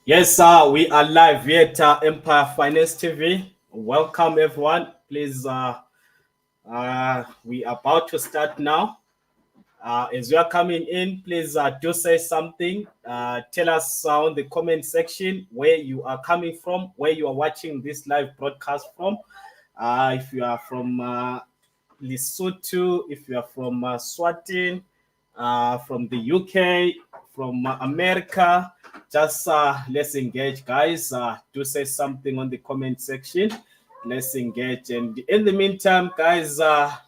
Yes, we are live here at Empire Finance TV. Welcome, everyone. Please, we are about to start now. As you are coming in, please do say something. Tell us on the comment section where you are coming from, where you are watching this live broadcast from. If you are from Lesotho, if you are from Swatini, from the UK, from America, just let's engage, guys. Do say something on the comment section. Let's engage. And in the meantime, guys,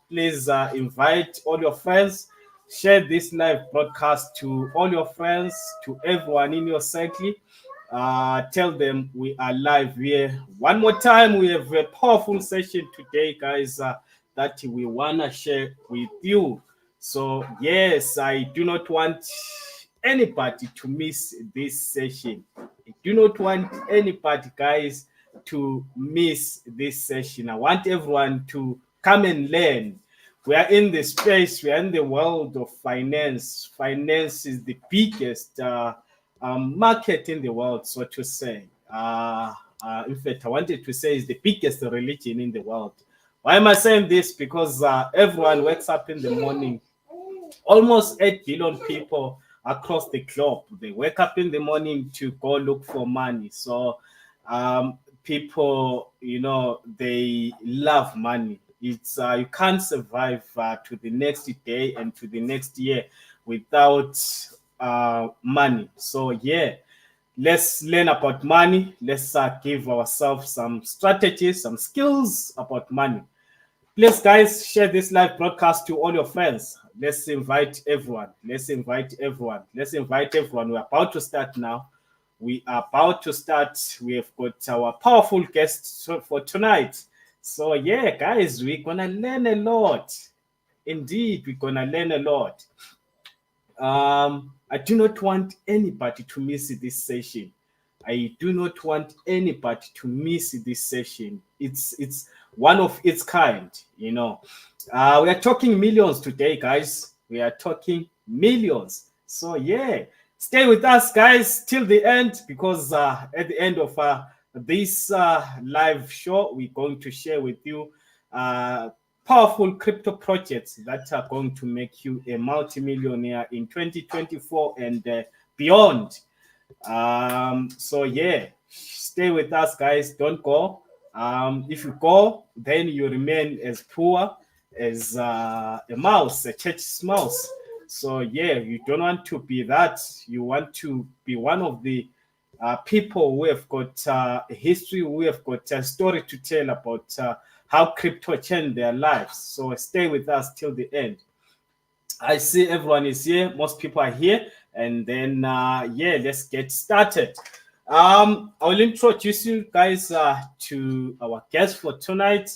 please invite all your friends. Share this live broadcast to all your friends, to everyone in your circle. Tell them we are live here. One more time, we have a powerful session today, guys, that we want to share with you. So, yes, I do not want anybody to miss this session. I do not want anybody, guys, to miss this session. I want everyone to come and learn. We are in the space, we are in the world of finance. Finance is the biggest market in the world, so to say. In fact, I wanted to say it's the biggest religion in the world. Why am I saying this? Because everyone wakes up in the morning. Almost 8 billion people across the globe. They wake up in the morning to go look for money. So people, they love money. It's you can't survive to the next day and to the next year without money. So yeah, let's learn about money. Let's give ourselves some strategies, some skills about money. Please, guys, share this live broadcast to all your friends. Let's invite everyone. Let's invite everyone. Let's invite everyone. We're about to start now. We are about to start. We have got our powerful guests for tonight. So, yeah, guys, we're going to learn a lot. Indeed, we're going to learn a lot. I do not want anybody to miss this session. I do not want anybody to miss this session. It's one of its kind, We are talking millions today, guys. We are talking millions. So yeah, stay with us, guys, till the end, because at the end of this live show, we're going to share with you powerful crypto projects that are going to make you a multimillionaire in 2024 and beyond. So yeah, stay with us, guys. Don't go. If you go, then you remain as poor as a mouse, a church mouse. So yeah, you don't want to be that. You want to be one of the people who have got a history, who have got a story to tell about how crypto changed their lives. So stay with us till the end. I see everyone is here. Most people are here. And then, yeah, let's get started. I will introduce you guys to our guest for tonight,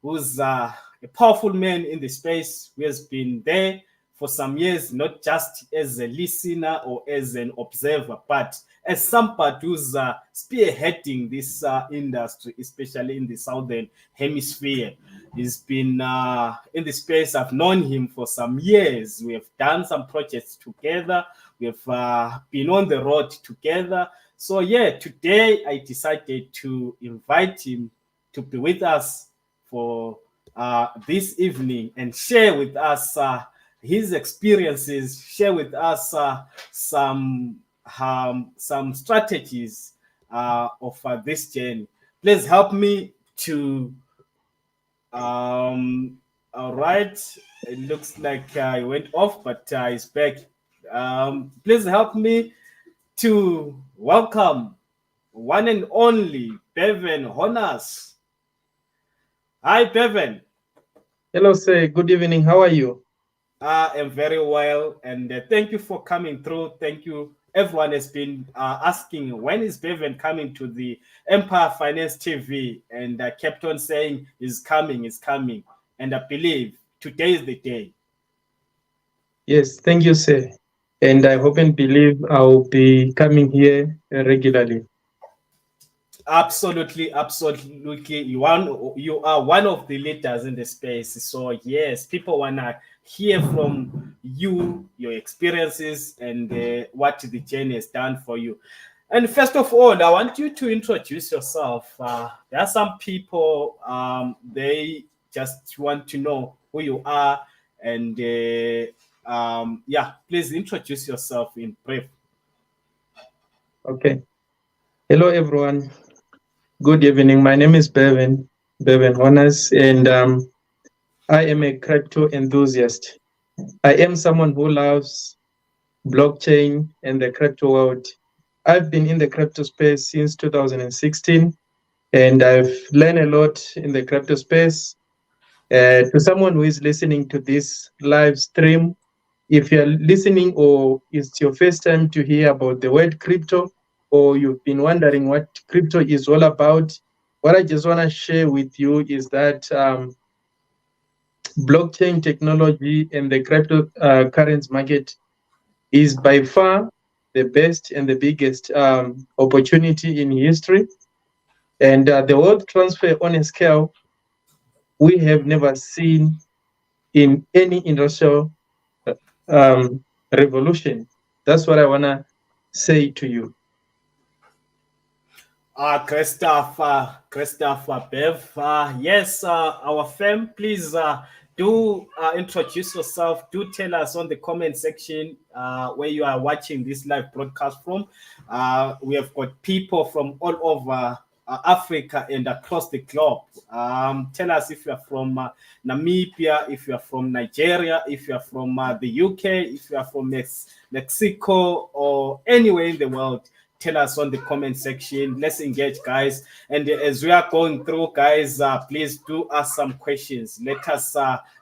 who's a powerful man in the space who has been there for some years, not just as a listener or as an observer, but as somebody who's spearheading this industry, especially in the southern hemisphere. He's been in the space. I've known him for some years. We have done some projects together. We have been on the road together. So yeah, today I decided to invite him to be with us for this evening and share with us his experiences, share with us some strategies of this journey. Please help me to all right, it looks like he went off, but he's back. Please help me to welcome one and only Beven Honas. Hi, Beven. Hello, sir. Good evening. How are you? I am very well, and thank you for coming through. Thank you. Everyone has been asking when is Beven coming to the Empire Finance TV, and I kept on saying he's coming, he's coming, and I believe today is the day. Yes, thank you, sir. And I hope and believe I'll be coming here regularly. Absolutely, absolutely. You are one of the leaders in the space. So yes, people wanna hear from you, your experiences, and what the journey has done for you. And first of all, I want you to introduce yourself. There are some people, they just want to know who you are. And yeah, please introduce yourself in brief. Okay. Hello, everyone. Good evening. My name is Beven Honas, and I am a crypto enthusiast. I am someone who loves blockchain and the crypto world. I've been in the crypto space since 2016, and I've learned a lot in the crypto space. To someone who is listening to this live stream, if you're listening or it's your first time to hear about the word crypto, or you've been wondering what crypto is all about, what I just want to share with you is that blockchain technology and the crypto currency market is by far the best and the biggest opportunity in history. And the world transfer on a scale we have never seen in any industrial um, revolution. That's what I want to say to you. Christopher Bev. Yes, our firm, please do introduce yourself. Do tell us on the comment section where you are watching this live broadcast from. We have got people from all over Africa and across the globe. Tell us if you are from Namibia, if you are from Nigeria, if you are from the UK, if you are from Mexico, or anywhere in the world. Tell us on the comment section. Let's engage, guys. And as we are going through, guys, please do ask some questions. Let us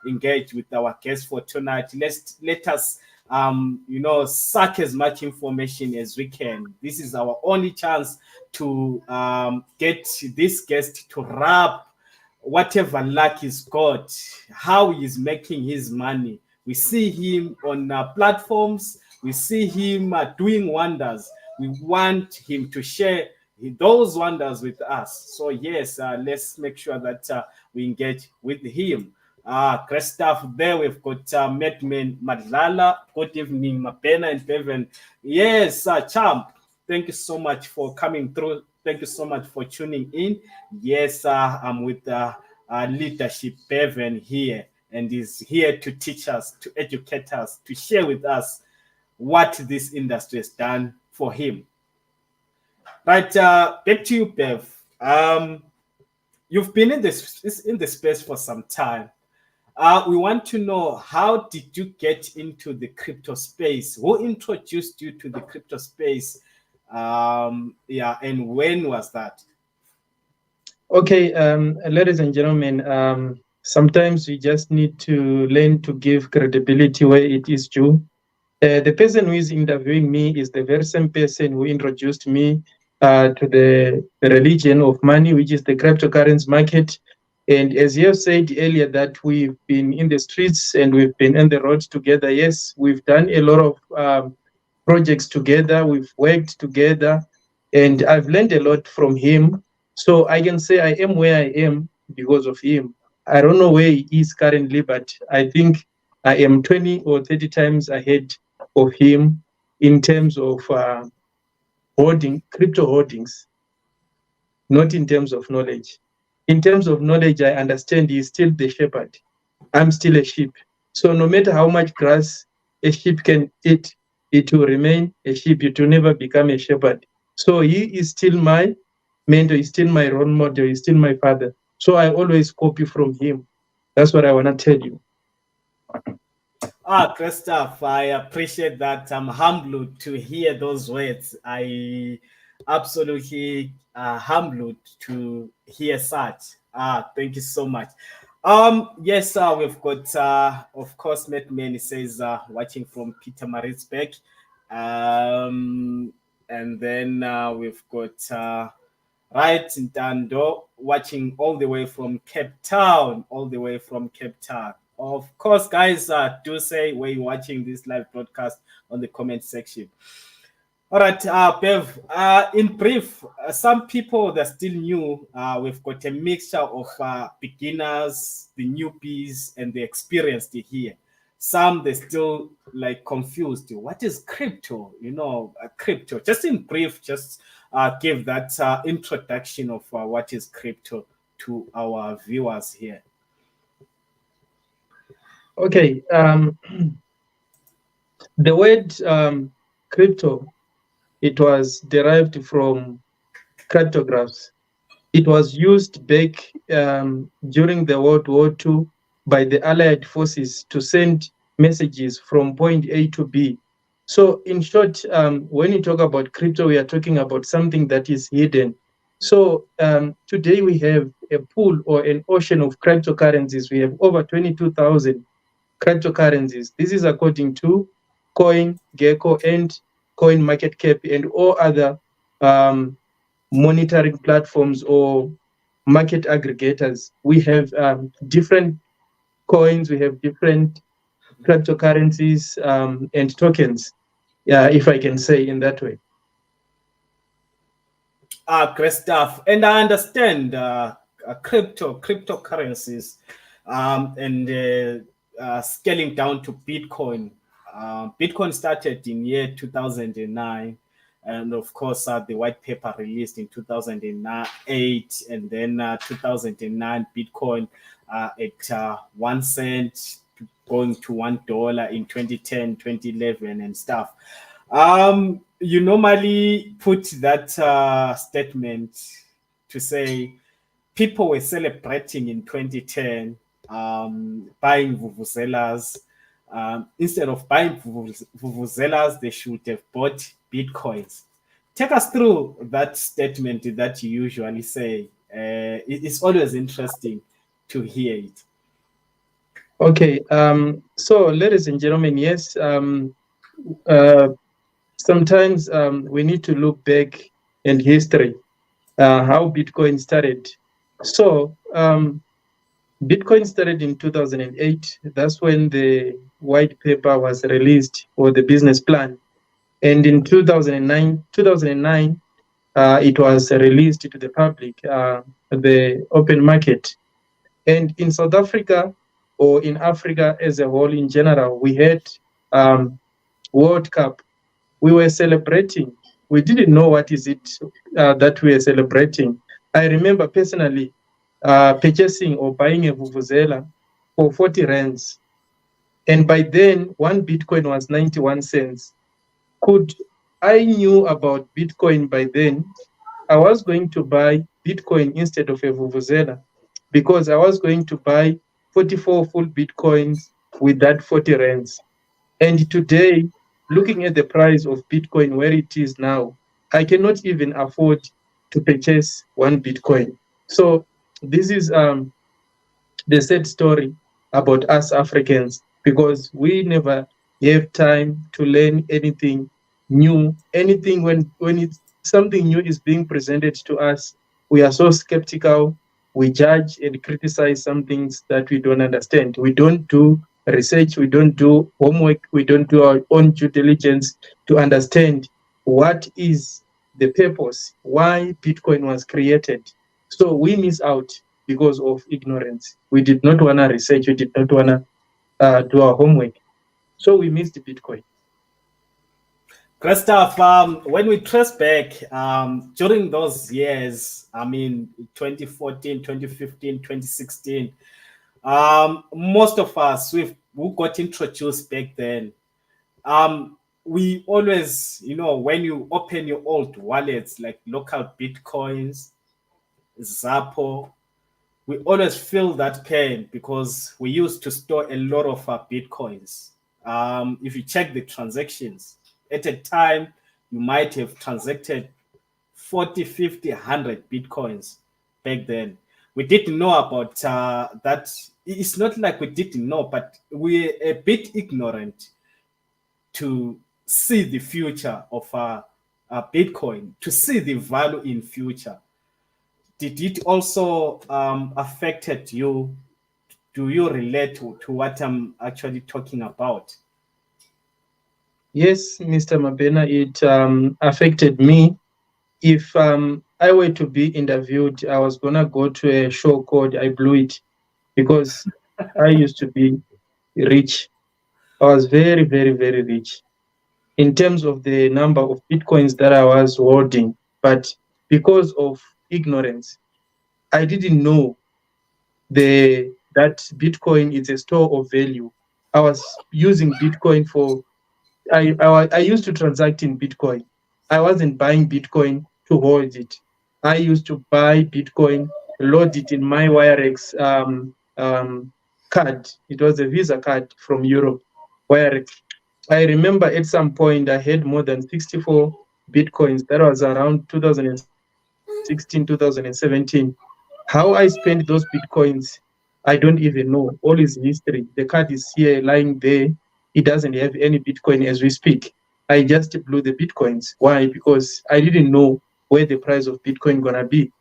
engage with our guests for tonight. Let us suck as much information as we can. This is our only chance to get this guest to rub whatever luck he's got, how he's making his money. We see him on platforms. We see him doing wonders. We want him to share those wonders with us. So yes, let's make sure that we engage with him. Great stuff there. We've got Madman Madlala. Good evening, Mapena and Beven. Yes, Champ. Thank you so much for coming through. Thank you so much for tuning in. Yes, I'm with Leadership Beven here, and is here to teach us, to educate us, to share with us what this industry has done for him. Right, back to you, Bev. You've been in the space for some time. We want to know, how did you get into the crypto space? Who introduced you to the crypto space? Yeah, and when was that? Okay, ladies and gentlemen, sometimes we just need to learn to give credibility where it is due. The person who is interviewing me is the very same person who introduced me to the religion of money, which is the cryptocurrency market. And as you have said earlier, that we've been in the streets and we've been on the road together. Yes, we've done a lot of projects together. We've worked together, and I've learned a lot from him. So I can say I am where I am because of him. I don't know where he is currently, but I think I am 20 or 30 times ahead of him in terms of holding crypto holdings, not in terms of knowledge. In terms of knowledge, I understand he's still the shepherd. I'm still a sheep. So no matter how much grass a sheep can eat, it will remain a sheep. It will never become a shepherd. So he is still my mentor, he's still my role model, he's still my father. So I always copy from him. That's what I want to tell you. Christoph, I appreciate that. I'm humbled to hear those words. I absolutely humbled to hear such. Thank you so much. Yes, we've got, of course, Matt Manny says, watching from Peter Maritzburg. And then we've got Right Ntando watching all the way from Cape Town, all the way from Cape Town. Of course, guys, do say where you're watching this live broadcast on the comment section. All right, Bev, in brief, some people that are still new, we've got a mixture of beginners, the newbies, and the experienced here. some they still like confused. What is crypto? Crypto. Just in brief, just give that introduction of what is crypto to our viewers here. Okay. The word crypto, it was derived from cryptographs. It was used back during the World War II by the Allied forces to send messages from point A to B. So, in short, when you talk about crypto, we are talking about something that is hidden. So, today we have a pool or an ocean of cryptocurrencies. We have over 22,000 cryptocurrencies. This is according to Coin, Gecko, and Coin Market Cap, and all other monitoring platforms or market aggregators. We have different coins, we have different cryptocurrencies and tokens, if I can say in that way. Great stuff. And I understand cryptocurrencies and scaling down to Bitcoin. Bitcoin started in year 2009. And of course, the white paper released in 2008, and then 2009 Bitcoin at 1 cent going to $1 in 2010, 2011, and stuff. You normally put that statement to say people were celebrating in 2010, buying vuvuzelas. Instead of buying vuvuzelas, they should have bought bitcoins. Take us through that statement that you usually say. It's always interesting to hear it. Okay, so ladies and gentlemen, yes, sometimes we need to look back in history, how Bitcoin started. So Bitcoin started in 2008. That's when the white paper was released, or the business plan. And in 2009, it was released to the public, the open market. And in South Africa, or in Africa as a whole in general, we had World Cup. We were celebrating. We didn't know what is it that we were celebrating. I remember personally purchasing or buying a vuvuzela for 40 rands. And by then, one Bitcoin was 91 cents. Could I knew about Bitcoin by then, I was going to buy Bitcoin instead of a vuvuzela, because I was going to buy 44 full Bitcoins with that 40 rands. And today, looking at the price of Bitcoin where it is now, I cannot even afford to purchase one Bitcoin. So this is the sad story about us Africans, because we never have time to learn anything new. Anything when it's something new is being presented to us, we are so skeptical. We judge and criticize some things that we don't understand. We don't do research, we don't do homework, we don't do our own due diligence to understand what is the purpose, why Bitcoin was created. So we miss out because of ignorance. We did not want to research, we did not want to do our homework. So we missed Bitcoin. Great stuff. When we trace back during those years, I mean 2014, 2015, 2016, most of us who got introduced back then, we always, when you open your old wallets like local Bitcoins, Zappo, we always feel that pain because we used to store a lot of our Bitcoins. If you check the transactions, at a time, you might have transacted 40, 50, 100 Bitcoins back then. We didn't know about that. It's not like we didn't know, but we're a bit ignorant to see the future of Bitcoin, to see the value in future. Did it also affected you? Do you relate to what I'm actually talking about? Yes, Mr. Mabena, it affected me. If I were to be interviewed, I was going to go to a show called I Blew It, because I used to be rich. I was very, very, very rich in terms of the number of bitcoins that I was holding. But because of ignorance, I didn't know that Bitcoin is a store of value. I was using Bitcoin for I used to transact in Bitcoin. I wasn't buying Bitcoin to hold it. I used to buy Bitcoin, load it in my Wirex card. It was a Visa card from Europe. Wirex. I remember at some point I had more than 64 Bitcoins. That was around 2016, 2017. How I spent those Bitcoins, I don't even know. All is history. The card is here lying there. It doesn't have any Bitcoin as we speak. I just blew the Bitcoins. Why? Because I didn't know where the price of Bitcoin gonna be.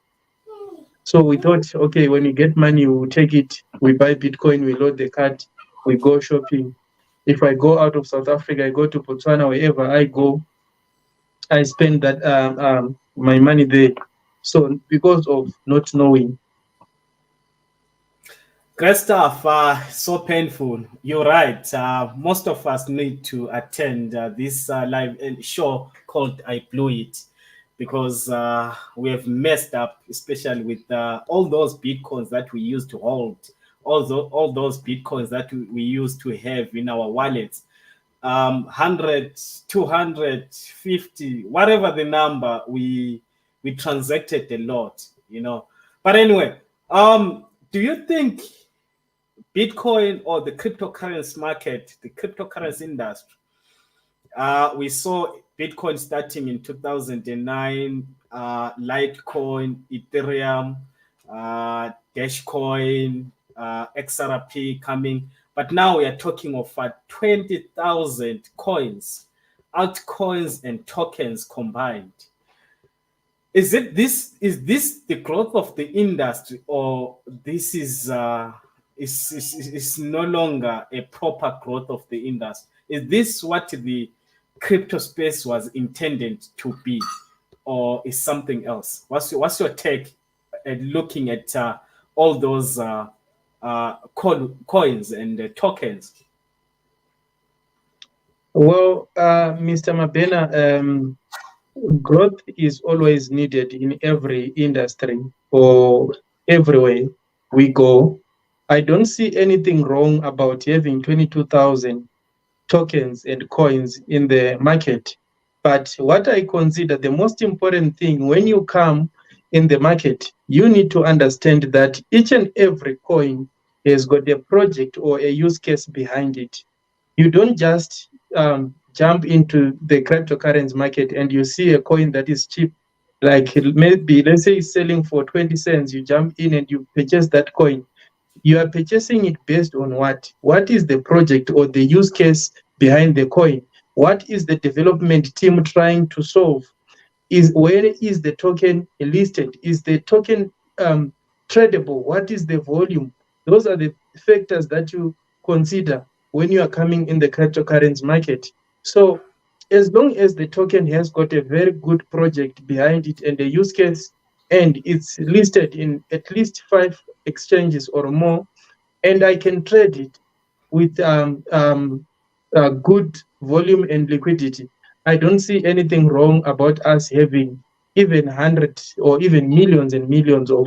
So we thought, okay, when we get money, we'll take it. We buy Bitcoin, we load the card, we go shopping. If I go out of South Africa, I go to Botswana, wherever I go, I spend that my money there. So because of not knowing. Great stuff. So painful. You're right. Most of us need to attend this live show called "I Blew It" because we have messed up, especially with all those bitcoins that we used to hold, all those bitcoins that we used to have in our wallets. 100, 250, whatever the number, we transacted a lot, you know. But anyway, do you think Bitcoin or the cryptocurrency market, the cryptocurrency industry. We saw Bitcoin starting in 2009, Litecoin, Ethereum, Dashcoin, XRP coming. But now we are talking of 20,000 coins, altcoins, and tokens combined. Is this the growth of the industry, or this is no longer a proper growth of the industry? Is this what the crypto space was intended to be, or is something else? What's your take at looking at all those coins and tokens? Well, Mr. Mabena, growth is always needed in every industry or everywhere we go. I don't see anything wrong about having 22,000 tokens and coins in the market. But what I consider the most important thing when you come in the market, you need to understand that each and every coin has got a project or a use case behind it. You don't just jump into the cryptocurrency market and you see a coin that is cheap, like maybe let's say it's selling for 20 cents. You jump in and you purchase that coin. You are purchasing it based on what? What is the project or the use case behind the coin? What is the development team trying to solve? Is where is the token listed? Is the token tradable? What is the volume? Those are the factors that you consider when you are coming in the cryptocurrency market. So as long as the token has got a very good project behind it and a use case, and it's listed in at least 5 exchanges or more, and I can trade it with good volume and liquidity, I don't see anything wrong about us having even hundreds or even millions and millions of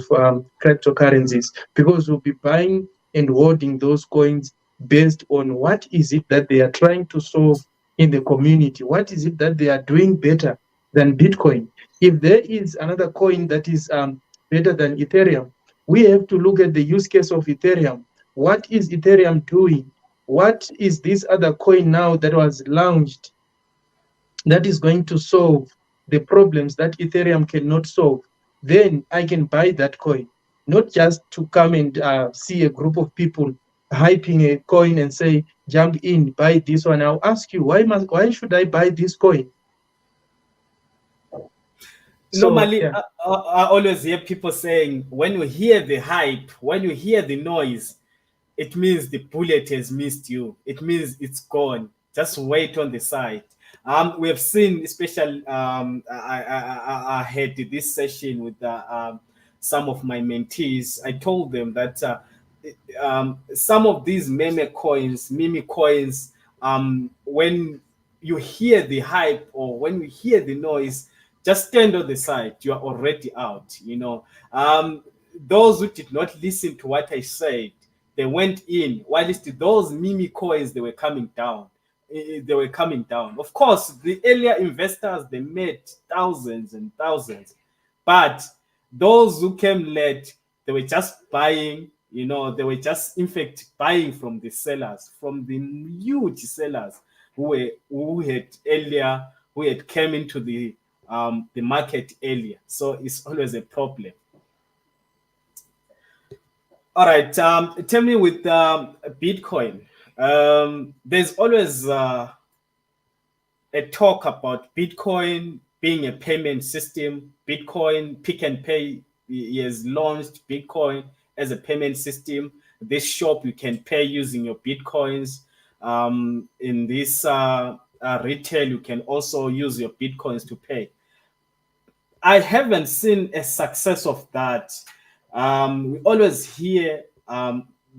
cryptocurrencies, because we'll be buying and holding those coins based on what is it that they are trying to solve in the community. What is it that they are doing better than Bitcoin? If there is another coin that is better than Ethereum, we have to look at the use case of Ethereum. What is Ethereum doing? What is this other coin now that was launched that is going to solve the problems that Ethereum cannot solve? Then I can buy that coin, not just to come and see a group of people hyping a coin and say, jump in, buy this one. I'll ask you, why should I buy this coin? So, Normally, yeah. I always hear people saying, when you hear the hype, when you hear the noise, it means the bullet has missed you. It means it's gone. Just wait on the side. We have seen, especially, I had this session with some of my mentees. I told them that some of these meme coins when you hear the hype or when you hear the noise, just stand on the side. You are already out. Those who did not listen to what I said, they went in. Whilst those meme coins, they were coming down. They were coming down. Of course, the earlier investors, they made thousands and thousands, but those who came late, they were just buying. They were just in fact buying from the sellers, from the huge sellers who had came into the market earlier. So it's always a problem. All right. Tell me with Bitcoin. There's always a talk about Bitcoin being a payment system. Bitcoin Pick and Pay he has launched Bitcoin as a payment system. This shop you can pay using your Bitcoins. In this retail, you can also use your Bitcoins to pay. I haven't seen a success of that. We always hear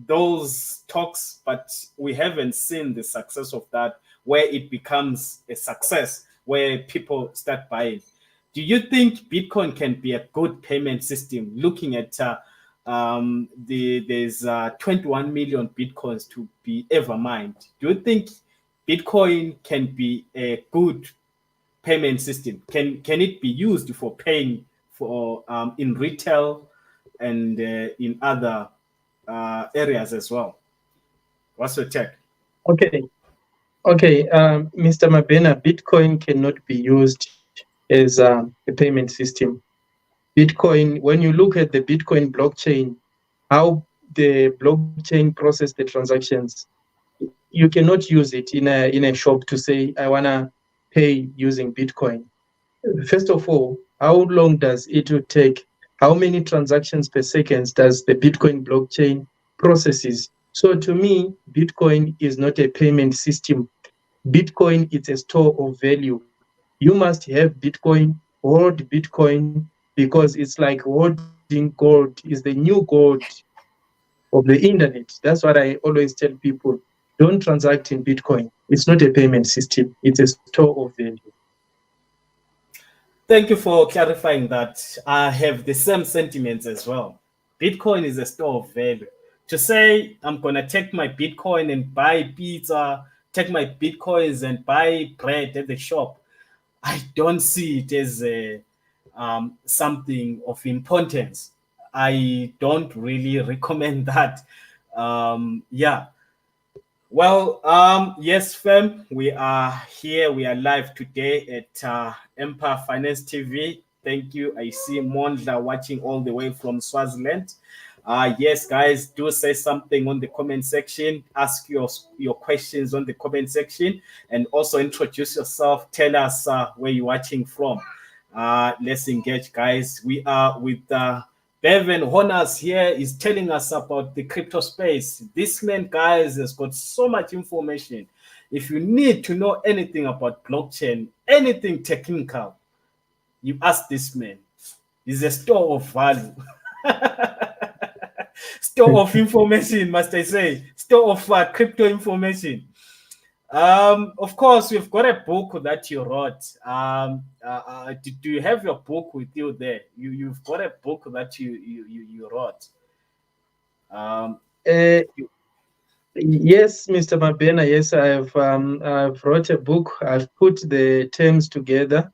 those talks, but we haven't seen the success of that where it becomes a success, where people start buying. Do you think Bitcoin can be a good payment system? Looking at there's 21 million Bitcoins to be ever mined. Do you think Bitcoin can be a good payment system? Can it be used for paying for in retail and in other areas as well? What's your take? Okay. Okay, Mr. Mabena, Bitcoin cannot be used as a payment system. Bitcoin, when you look at the Bitcoin blockchain, how the blockchain process the transactions, you cannot use it in a shop to say, I want to pay using Bitcoin. First of all, how long does it take? How many transactions per second does the Bitcoin blockchain processes? So to me, Bitcoin is not a payment system. Bitcoin is a store of value. You must have Bitcoin, hold Bitcoin, because it's like holding gold, is the new gold of the internet. That's what I always tell people. Don't transact in Bitcoin. It's not a payment system, it's a store of value. Thank you for clarifying that. I have the same sentiments as well. Bitcoin is a store of value. To say I'm gonna take my Bitcoin and buy pizza, take my Bitcoins and buy bread at the shop, I don't see it as something of importance. I don't really recommend that. Yeah, well, yes, fam, we are here. We are live today at Empire Finance TV. Thank you. I see Mondla watching all the way from Swaziland. Yes, guys, do say something on the comment section. Ask your questions on the comment section, and also introduce yourself. Tell us where you're watching from. Let's engage, guys. We are with Beven. Honas here is telling us about the crypto space. This man, guys, has got so much information. If you need to know anything about blockchain, anything technical, you ask this man. He's a store of value. Store of information, must I say. Store of crypto information. Of course, we've got a book that you wrote. Do you have your book with you there? You've got a book that you wrote. Uh, yes, Mr. Mabena, yes, I've wrote a book. I've put the terms together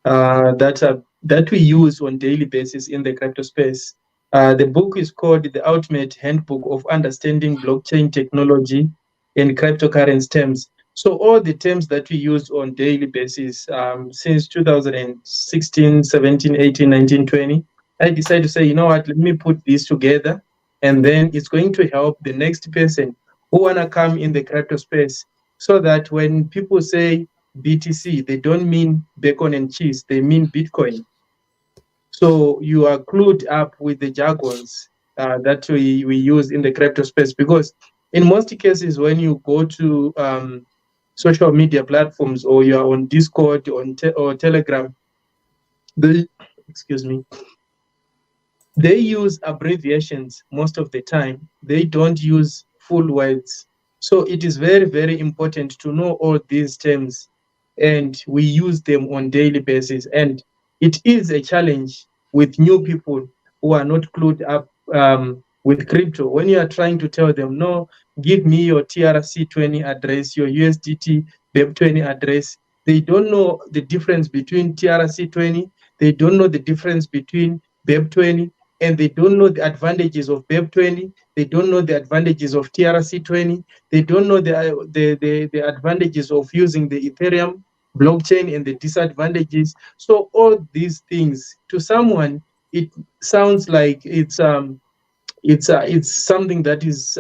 that we use on daily basis in the crypto space. The book is called The Ultimate Handbook of Understanding Blockchain Technology and Cryptocurrency Terms. So all the terms that we use on daily basis since 2016, 17, 18, 19, 20, I decided to say, you know what, let me put this together, and then it's going to help the next person who want to come in the crypto space, so that when people say BTC, they don't mean bacon and cheese, they mean Bitcoin. So you are clued up with the jargons that we use in the crypto space, because in most cases, when you go to social media platforms, or you are on Discord or Telegram, they, excuse me, they use abbreviations most of the time. They don't use full words. So it is very, very important to know all these terms, and we use them on daily basis. And it is a challenge with new people who are not clued up with crypto. When you are trying to tell them, no, give me your TRC20 address, your USDT BEP20 address, they don't know the difference between TRC20. They don't know the difference between BEP20, and they don't know the advantages of BEP20. They don't know the advantages of TRC20. They don't know the advantages of using the Ethereum blockchain and the disadvantages. So all these things, to someone, it sounds like it's something that is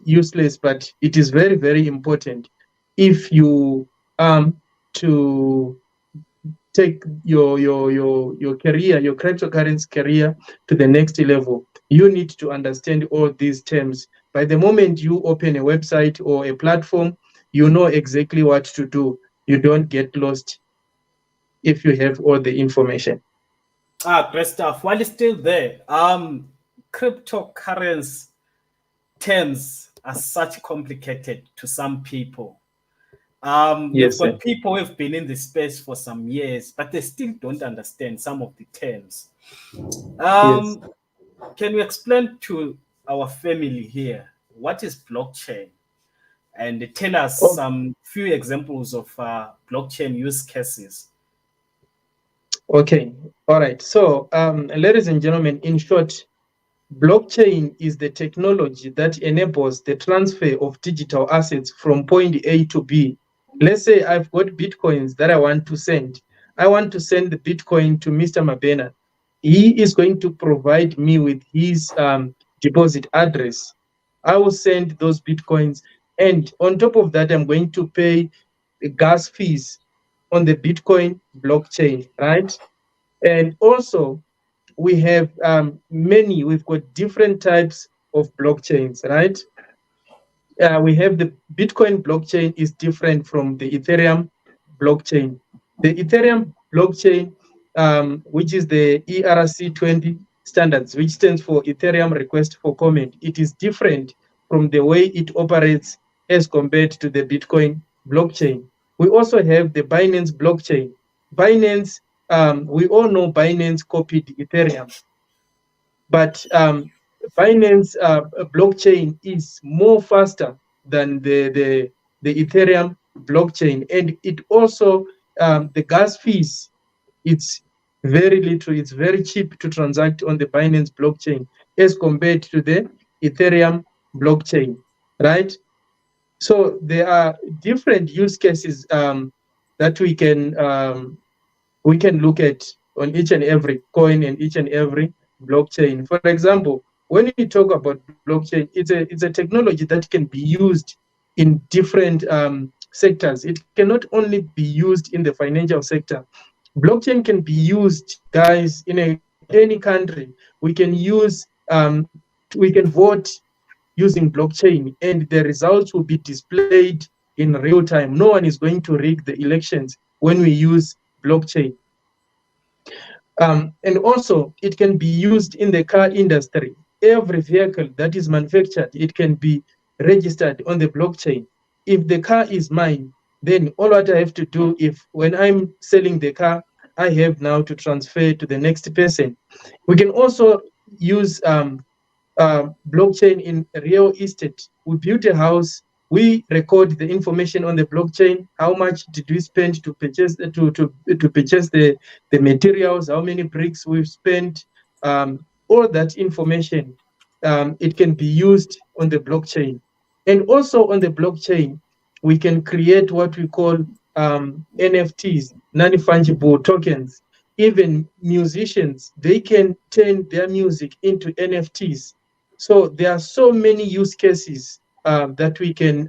useless, but it is very, very important if you to take your career, your cryptocurrency career to the next level. You need to understand all these terms. By the moment you open a website or a platform, you know exactly what to do. You don't get lost if you have all the information. Great stuff. While it's still there, cryptocurrency terms are such complicated to some people. We've Yes, sir. got people who have been in the space for some years, but they still don't understand some of the terms. Yes. Um, can you explain to our family here what is blockchain and tell us Oh, some few examples of blockchain use cases? okay. All right. So, ladies and gentlemen, in short, blockchain is the technology that enables the transfer of digital assets from point A to B. Let's say I've got bitcoins that I want to send. I want to send the bitcoin to Mr. Mabena. He is going to provide me with his deposit address. I will send those bitcoins. And on top of that, I'm going to pay the gas fees on the Bitcoin blockchain, right? And also, we have we've got different types of blockchains, right? We have the Bitcoin blockchain is different from the Ethereum blockchain. The Ethereum blockchain, which is the ERC20 standards, which stands for Ethereum Request for Comment, it is different from the way it operates as compared to the Bitcoin blockchain. We also have the Binance blockchain. Binance, we all know Binance copied Ethereum, but Binance blockchain is more faster than the Ethereum blockchain, and it also the gas fees, it's very little, it's very cheap to transact on the Binance blockchain as compared to the Ethereum blockchain, right? So there are different use cases that we can look at on each and every coin and each and every blockchain. For example, when you talk about blockchain, it's a technology that can be used in different sectors. It cannot only be used in the financial sector. Blockchain can be used, guys, in any country. We can use we can vote using blockchain, and the results will be displayed in real time. No one is going to rig the elections when we use blockchain. And also, it can be used in the car industry. Every vehicle that is manufactured, it can be registered on the blockchain. If the car is mine, then all what I have to do, if when I'm selling the car, I have now to transfer to the next person. We can also use blockchain in real estate. We built a house, we record the information on the blockchain. How much did we spend to purchase to purchase the materials? How many bricks we've spent? All that information, it can be used on the blockchain. And also on the blockchain, we can create what we call NFTs, non-fungible tokens. Even musicians, they can turn their music into NFTs. So there are so many use cases that we can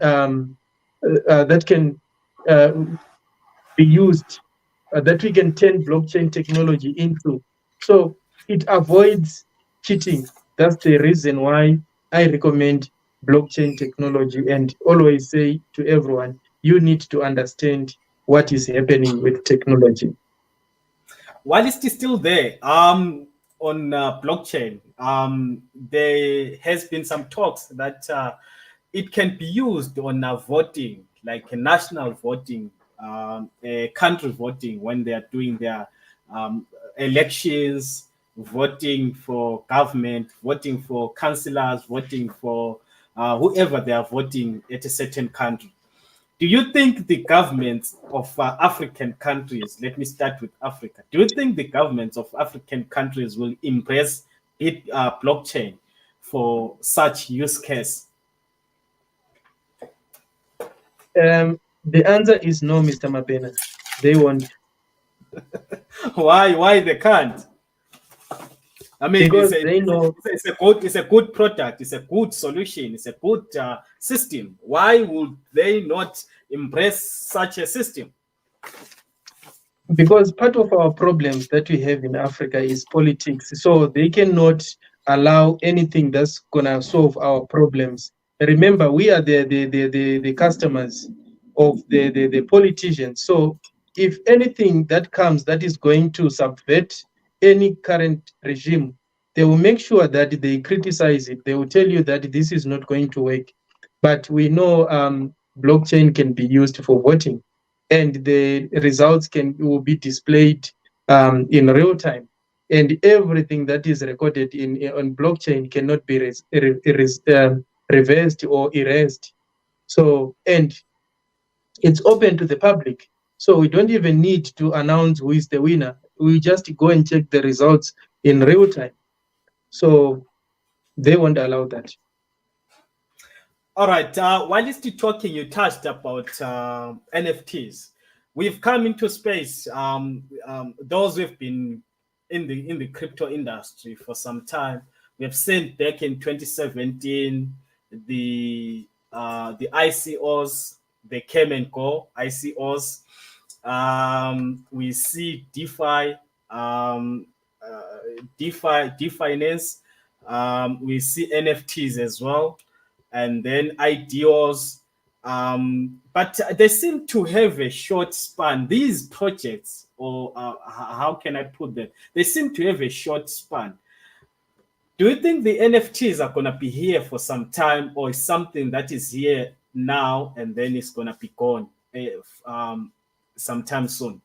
that can uh, be used, that we can turn blockchain technology into. So it avoids cheating. That's the reason why I recommend blockchain technology and always say to everyone, you need to understand what is happening with technology. While it's still there, on blockchain, there has been some talks that it can be used on voting, like a national voting, a country voting when they are doing their um, elections, voting for government, voting for councillors, voting for whoever they are voting at a certain country. Do you think the governments of African countries, let me start with Africa, do you think the governments of African countries will embrace blockchain for such use case? The answer is no, Mr. Mabena. They won't. Why they can't? I mean, Because they know. it's a good product, it's a good solution, it's a good system. Why would they not embrace such a system? Because part of our problems that we have in Africa is politics. So they cannot allow anything that's going to solve our problems. Remember, we are the customers of the politicians. So if anything that comes that is going to subvert any current regime, they will make sure that they criticize it. They will tell you that this is not going to work. But we know blockchain can be used for voting, and the results will be displayed in real time. And everything that is recorded on blockchain cannot be reversed or erased. So, and it's open to the public. So we don't even need to announce who is the winner. We just go and check the results in real time. So they won't allow that. All right. While you're talking, you touched about NFTs. We've come into space. Those who've been in the crypto industry for some time, we have seen back in 2017 the ICOs, they came and go. ICOs. We see DeFi, DeFi finance. We see NFTs as well, and then IDOs. But they seem to have a short span. These projects, or how can I put them? They seem to have a short span. Do you think the NFTs are going to be here for some time, or is something that is here now and then it's going to be gone sometime soon?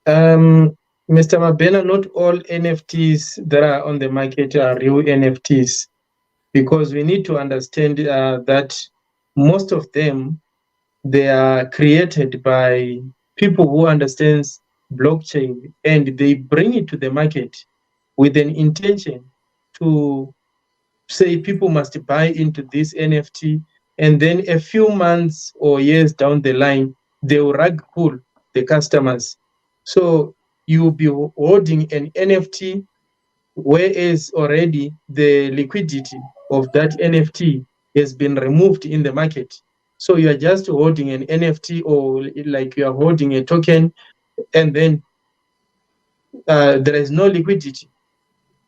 Mr. Mabena, not all NFTs that are on the market are real NFTs, because we need to understand that most of them, they are created by people who understands blockchain, and they bring it to the market with an intention to say people must buy into this NFT, and then a few months or years down the line, they will rug pull the customers. So you will be holding an NFT, whereas already the liquidity of that NFT has been removed in the market. So you are just holding an NFT, or like you are holding a token, and then there is no liquidity.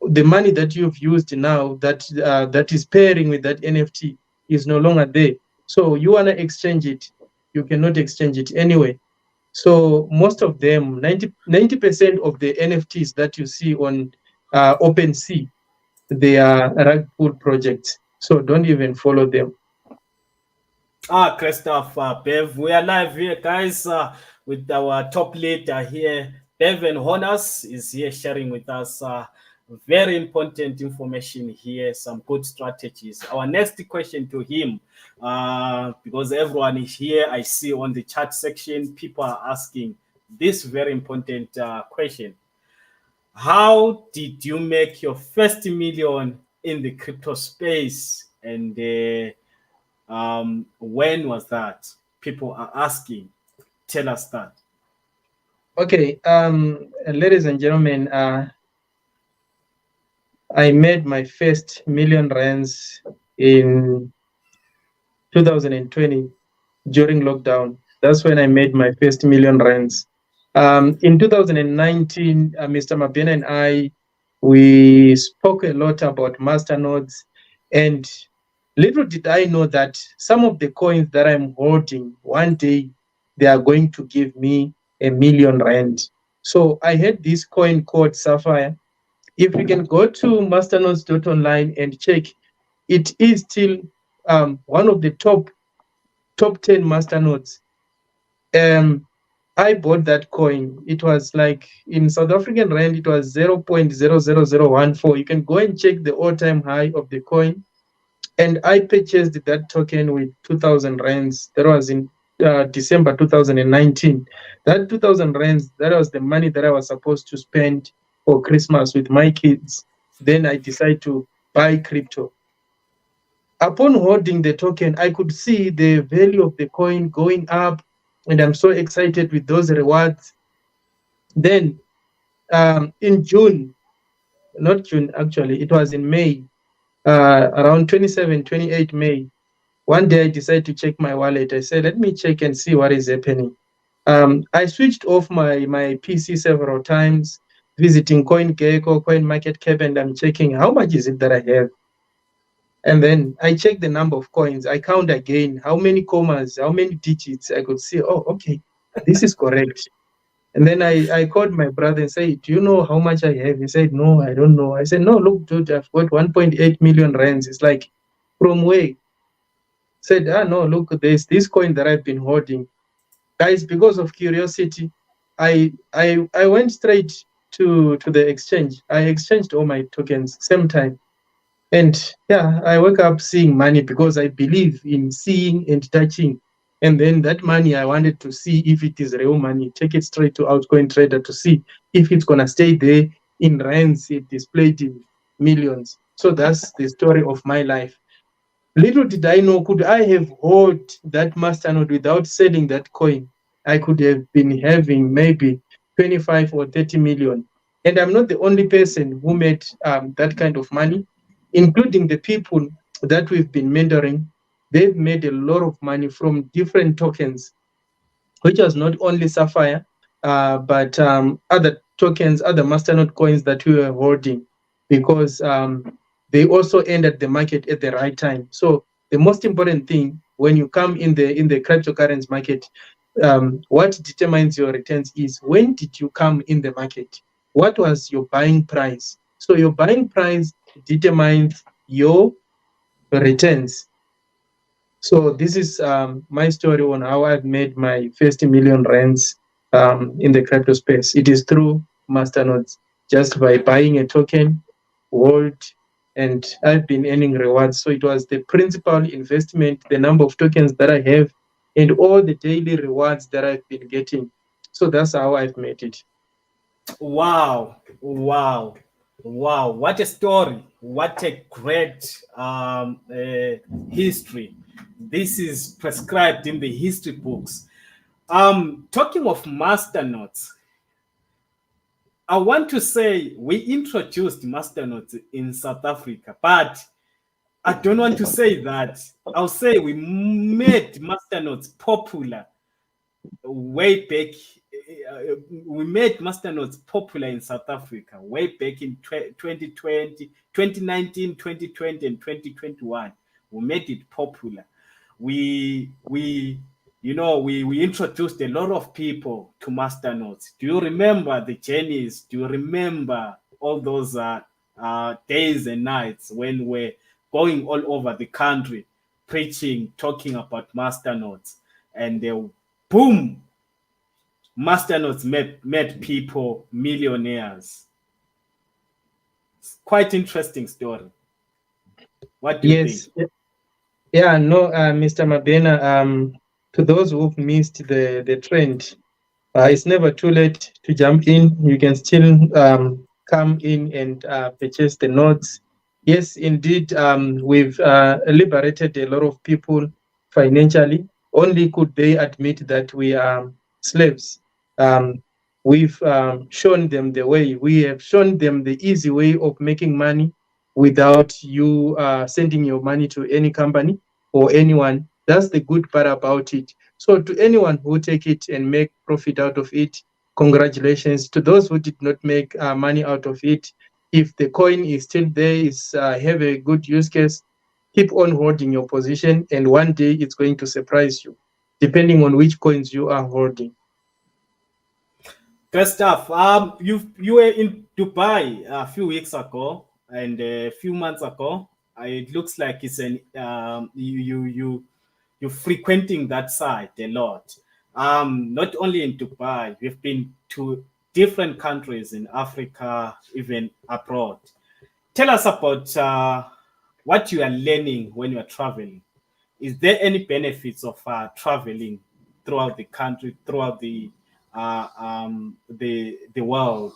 The money that you've used now that is pairing with that NFT is no longer there. So you want to exchange it, you cannot exchange it anyway. So most of them, 90% of the NFTs that you see on OpenSea, they are rug pull projects. So don't even follow them. Christoph, Bev, we are live here, guys, with our top leader here. Beven Honas is here sharing with us very important information here, some good strategies. Our next question to him, because everyone is here, I see on the chat section, people are asking this very important question. How did you make your first million in the crypto space? And when was that? People are asking. Tell us that. Okay, ladies and gentlemen, I made my first million rands in 2020 during lockdown. That's when I made my first million rands. In 2019, Mr. Mabena and I, we spoke a lot about Masternodes, and little did I know that some of the coins that I'm holding, one day they are going to give me $1 million. So I had this coin called Sapphire. If you can go to masternodes.online and check, it is still one of the top 10 masternodes. I bought that coin. It was like in South African rand, it was 0.00014. You can go and check the all-time high of the coin. And I purchased that token with 2,000 rands. That was in December 2019. That 2,000 rands, that was the money that I was supposed to spend for Christmas with my kids. Then I decided to buy crypto. Upon holding the token, I could see the value of the coin going up, and I'm so excited with those rewards. Then in June, not June actually, it was in May, around 27, 28 May. One day I decided to check my wallet. I said, let me check and see what is happening. I switched off my PC several times, visiting CoinGecko, CoinMarketCap, and I'm checking how much is it that I have. And then I check the number of coins. I count again how many commas, how many digits. I could see, oh, okay, this is correct. And then I called my brother and said, do you know how much I have? He said, no, I don't know. I said, no, look, dude, I've got 1.8 million rands. It's like, from where? Said, no, look, there's this coin that I've been holding. Guys, because of curiosity, I went straight to the exchange. I exchanged all my tokens same time. And yeah, I woke up seeing money because I believe in seeing and touching. And then that money, I wanted to see if it is real money, take it straight to Altcoin Trader to see if it's going to stay there in rands, it displayed in millions. So that's the story of my life. Little did I know, could I have held that masternode without selling that coin, I could have been having maybe 25 or 30 million. And I'm not the only person who made that kind of money, including the people that we've been mentoring. They've made a lot of money from different tokens, which was not only Sapphire, but other tokens, other masternode coins that we were holding, because they also entered the market at the right time. So the most important thing when you come in the cryptocurrency market, what determines your returns is when did you come in the market? What was your buying price? So your buying price determines your returns. So this is my story on how I've made my first million rands in the crypto space. It is through masternodes, just by buying a token, hold, and I've been earning rewards. So it was the principal investment, the number of tokens that I have, and all the daily rewards that I've been getting. So that's how I've made it. Wow, wow, wow! What a story! What a great history! This is prescribed in the history books. Talking of masternodes, I want to say we introduced masternodes in South Africa, but I don't want to say that. I'll say we made masternodes popular way back. We made masternodes popular in South Africa way back in 2020, 2019, 2020, and 2021. We made it popular. We we introduced a lot of people to masternodes. Do you remember the journeys? Do you remember all those days and nights when we're going all over the country preaching, talking about masternodes, and boom, masternodes made people millionaires. It's quite interesting story. What do you think? Yes. Yeah, no, Mr. Mabena, to those who've missed the trend, it's never too late to jump in. You can still come in and purchase the nodes. Yes, indeed, we've liberated a lot of people financially. Only could they admit that we are slaves. We've shown them the way. We have shown them the easy way of making money without you sending your money to any company or anyone. That's the good part about it. So to anyone who take it and make profit out of it, congratulations. To those who did not make money out of it, if the coin is still there, is have a good use case, keep on holding your position, and one day it's going to surprise you, depending on which coins you are holding. Good stuff. You were in Dubai a few weeks ago and a few months ago. it looks like it's an you frequenting that site a lot. Not only in Dubai, we've been to different countries in Africa, even abroad. Tell us about what you are learning when you are traveling. Is there any benefits of traveling throughout the country, throughout the world?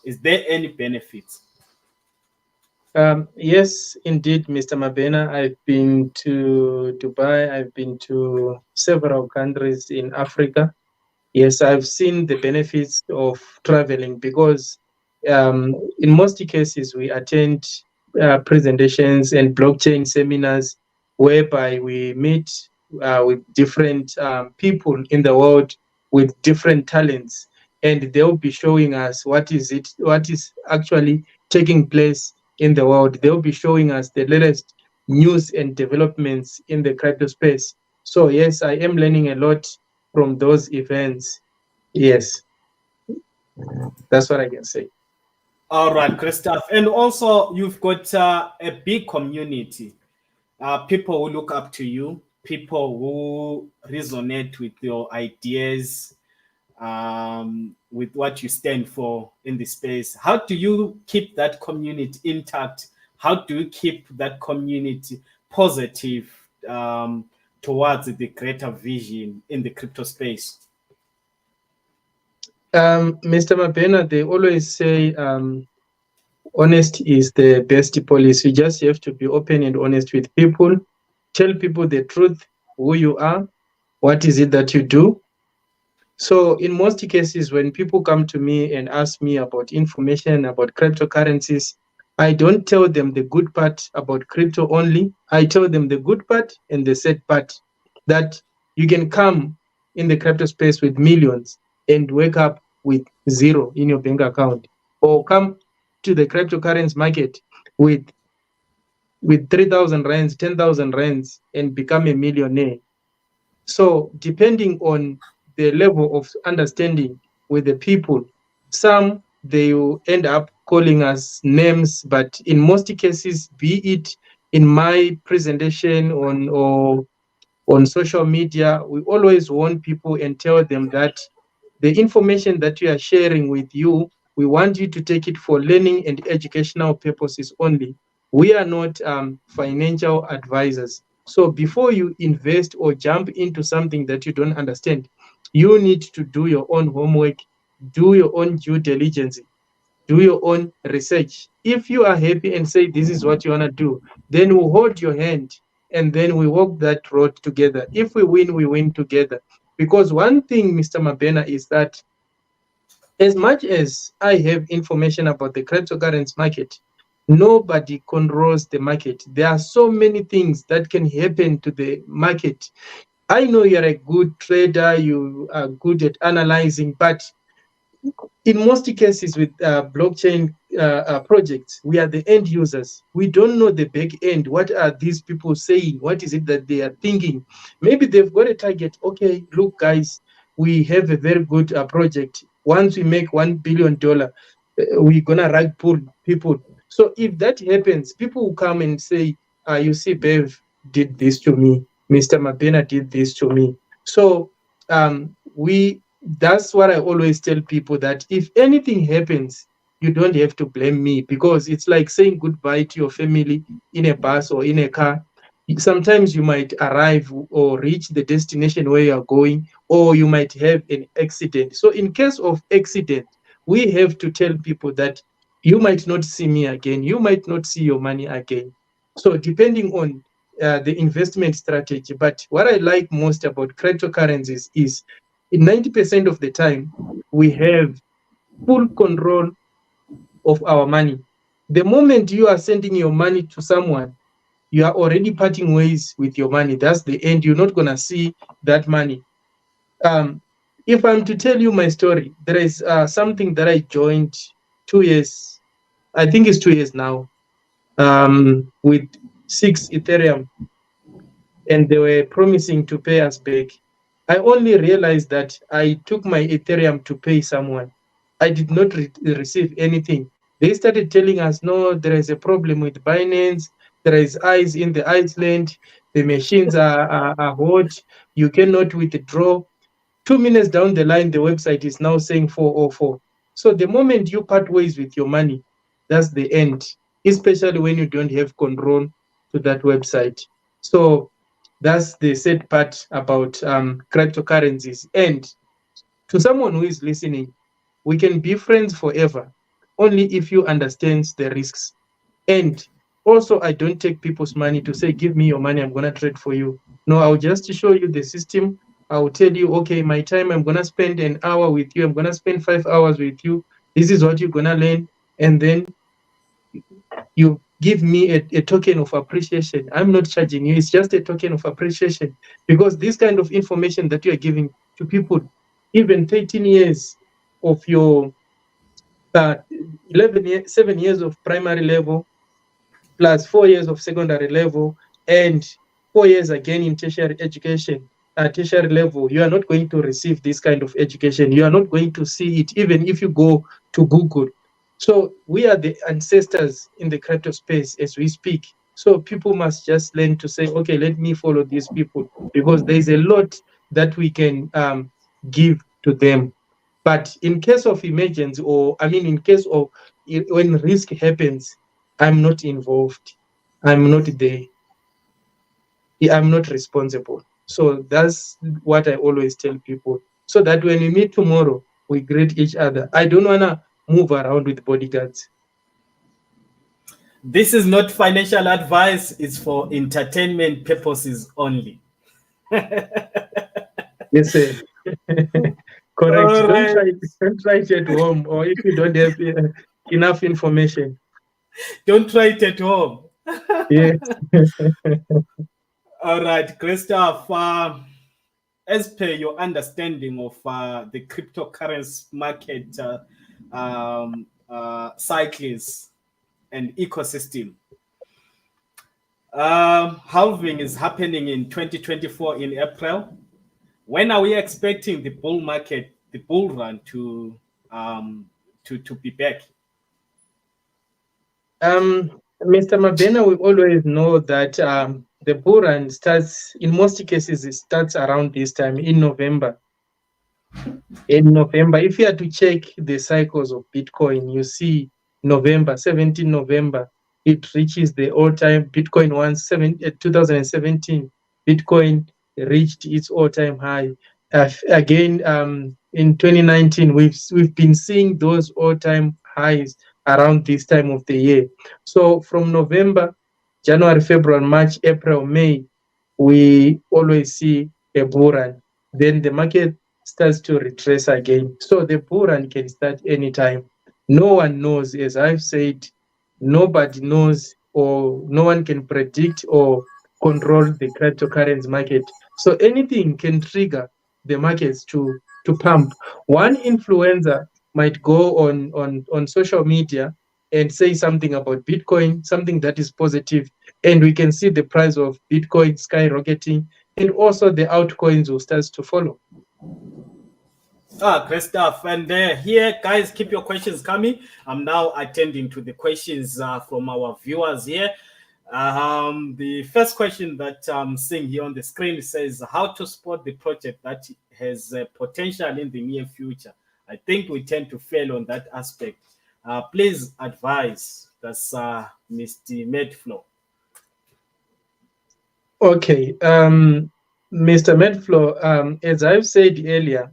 Is there any benefits? Yes, indeed, Mr. Mabena. I've been to Dubai. I've been to several countries in Africa. Yes, I've seen the benefits of traveling because in most cases we attend presentations and blockchain seminars whereby we meet with different people in the world with different talents, and they'll be showing us what is actually taking place in the world. They'll be showing us the latest news and developments in the crypto space. So yes, I am learning a lot from those events. Yes, that's what I can say. All right, Christoph. And also, you've got a big community. People who look up to you, people who resonate with your ideas, with what you stand for in the space. How do you keep that community intact? How do you keep that community positive towards the greater vision in the crypto space? Mr. Mabena, they always say honesty is the best policy. You just have to be open and honest with people. Tell people the truth, who you are, what is it that you do. So in most cases, when people come to me and ask me about information about cryptocurrencies, I don't tell them the good part about crypto only. I tell them the good part and the sad part, that you can come in the crypto space with millions and wake up with zero in your bank account, or come to the cryptocurrency market with 3,000 rands, 10,000 rands, and become a millionaire. So depending on the level of understanding with the people, some they will end up calling us names, but in most cases, be it in my presentation or on social media, we always warn people and tell them that the information that we are sharing with you, we want you to take it for learning and educational purposes only. We are not financial advisors. So before you invest or jump into something that you don't understand, you need to do your own homework, do your own due diligence, do your own research. If you are happy and say this is what you want to do, then we'll hold your hand and then we walk that road together. If we win together. Because one thing, Mr. Mabena, is that as much as I have information about the cryptocurrency market, nobody controls the market. There are so many things that can happen to the market. I know you're a good trader, you are good at analyzing, but in most cases with blockchain projects, we are the end users. We don't know the back end. What are these people saying? What is it that they are thinking? Maybe they've got a target. Okay, look, guys, we have a very good project. Once we make $1 billion, we're gonna rug pull people. So if that happens, people will come and say, "You see, Bev did this to me. Mr. Mabena did this to me." So we that's what I always tell people, that if anything happens, you don't have to blame me, because it's like saying goodbye to your family in a bus or in a car. Sometimes you might arrive or reach the destination where you are going, or you might have an accident. So in case of accident, we have to tell people that you might not see me again, you might not see your money again. So depending on the investment strategy. But what I like most about cryptocurrencies is in 90% of the time, we have full control of our money. The moment you are sending your money to someone, you are already parting ways with your money. That's the end. You're not going to see that money. Um, if I'm to tell you my story, there is something that I joined 2 years, I think it's 2 years now, with 6 Ethereum, and they were promising to pay us back. I only realized that I took my Ethereum to pay someone. I did not receive anything. They started telling us, no, there is a problem with Binance. there is ice in the Iceland, the machines are hot, you cannot withdraw. 2 minutes down the line, the website is now saying 404. So the moment you part ways with your money, that's the end, especially when you don't have control to that website. So that's the sad part about cryptocurrencies. And to someone who is listening, we can be friends forever only if you understand the risks. And also, I don't take people's money to say, give me your money, I'm going to trade for you. No, I'll just show you the system. I'll tell you, okay, my time, I'm going to spend an hour with you. I'm going to spend 5 hours with you. This is what you're going to learn. And then you give me a token of appreciation. I'm not charging you. It's just a token of appreciation, because this kind of information that you are giving to people, even 13 years of your 7 years of primary level, plus 4 years of secondary level, and 4 years again in tertiary education, at tertiary level, you are not going to receive this kind of education. You are not going to see it, even if you go to Google. So we are the ancestors in the crypto space as we speak. So people must just learn to say, okay, let me follow these people, because there's a lot that we can give to them. But in case of emergency, or I mean, in case of when risk happens, I'm not involved. I'm not there. I'm not responsible. So that's what I always tell people. So that when we meet tomorrow, we greet each other. I don't want to move around with bodyguards. This is not financial advice, it's for entertainment purposes only. Yes, sir. Correct. All right. Don't try it at home, or if you don't have enough information. Don't try it at home. Yes. All right, Christoph. As per your understanding of the cryptocurrency market cycles and ecosystem, halving is happening in 2024 in April. When are we expecting the bull market, the bull run to be back? Mr. Mabena, we always know that the bull run starts, in most cases, it starts around this time in November. In November, if you are to check the cycles of Bitcoin, you see November, 17 November, it reaches the all-time Bitcoin 2017. Bitcoin reached its all-time high. Again, in 2019, we've been seeing those all-time highs around this time of the year. So from November, January, February, March, April, May, we always see a bull run. Then the market starts to retrace again. So the bull run can start anytime. No one knows, as I've said, nobody knows, or no one can predict or control the cryptocurrency market. So anything can trigger the markets to pump. One influencer might go on social media and say something about Bitcoin, something that is positive, and we can see the price of Bitcoin skyrocketing, and also the altcoins will start to follow. Great stuff. And here, guys, keep your questions coming. I'm now attending to the questions from our viewers here. The first question that I'm seeing here on the screen says, how to spot the project that has potential in the near future. I think we tend to fail on that aspect. Please advise. That's Mr. Medflow. Okay, Mr. Medflow, as I've said earlier,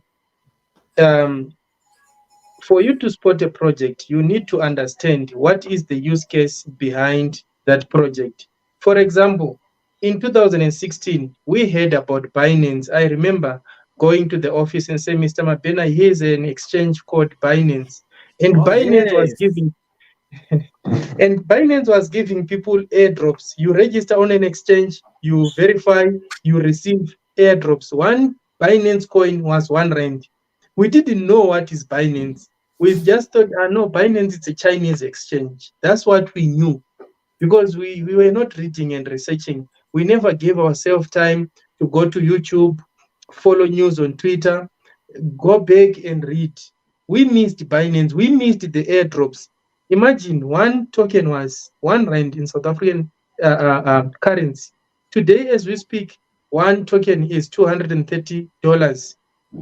for you to spot a project, you need to understand what is the use case behind that project. For example, in 2016, we heard about Binance. I remember going to the office and saying, Mr. Mabena, here's an exchange called Binance. And Binance was giving and Binance was giving people airdrops. You register on an exchange, you verify, you receive airdrops. One Binance coin was R1. We didn't know what is Binance. We just thought, no, Binance is a Chinese exchange. That's what we knew, because we were not reading and researching. We never gave ourselves time to go to YouTube, follow news on Twitter, go back and read. We missed Binance. We missed the airdrops. Imagine one token was R1 in South African currency. Today, as we speak, one token is $230.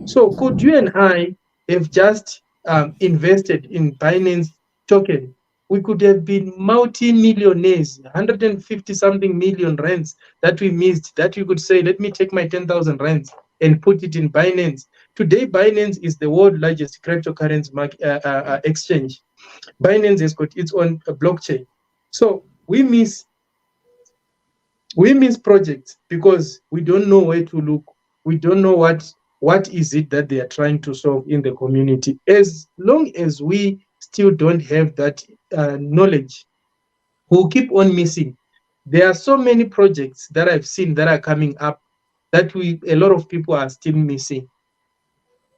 So could you and I have just invested in Binance token? We could have been multi-millionaires, 150 something million rands that we missed, that we could say, let me take my 10,000 rands and put it in Binance. Today, Binance is the world's largest cryptocurrency exchange. Binance has got its own blockchain. So we miss projects because we don't know where to look. We don't know what is it that they are trying to solve in the community. As long as we still don't have that knowledge, we'll keep on missing. There are so many projects that I've seen that are coming up that a lot of people are still missing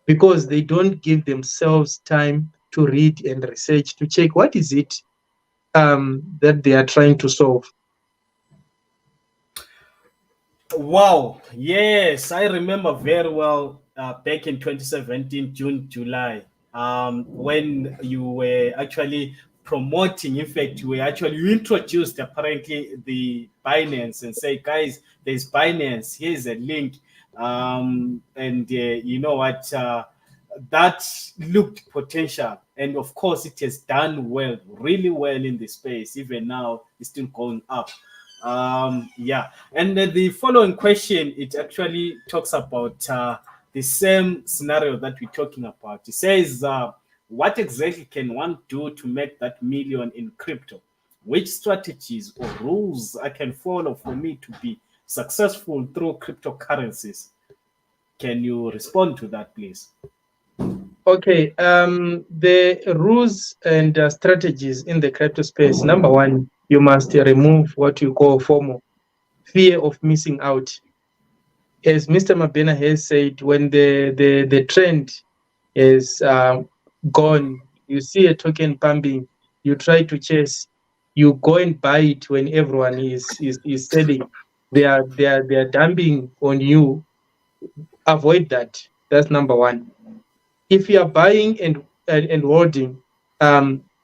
because they don't give themselves time to read and research to check what is it that they are trying to solve. Wow. Yes, I remember very well back in 2017, June, July, when you were actually promoting. In fact, you introduced apparently the Binance and say, guys, there's Binance. Here's a link. And you know what? That looked potential. And of course, it has done well, really well in the space. Even now, it's still going up. Yeah, and then the following question, it actually talks about the same scenario that we're talking about. It says, what exactly can one do to make that million in crypto? Which strategies or rules I can follow for me to be successful through cryptocurrencies? Can you respond to that, please? Okay, the rules and strategies in the crypto space. Number one, you must remove what you call FOMO, fear of missing out. As Mr. Mabena has said, when the trend is gone, you see a token pumping, you try to chase, you go and buy it when everyone is selling. They are dumping on you. Avoid that. That's number one. If you are buying and holding,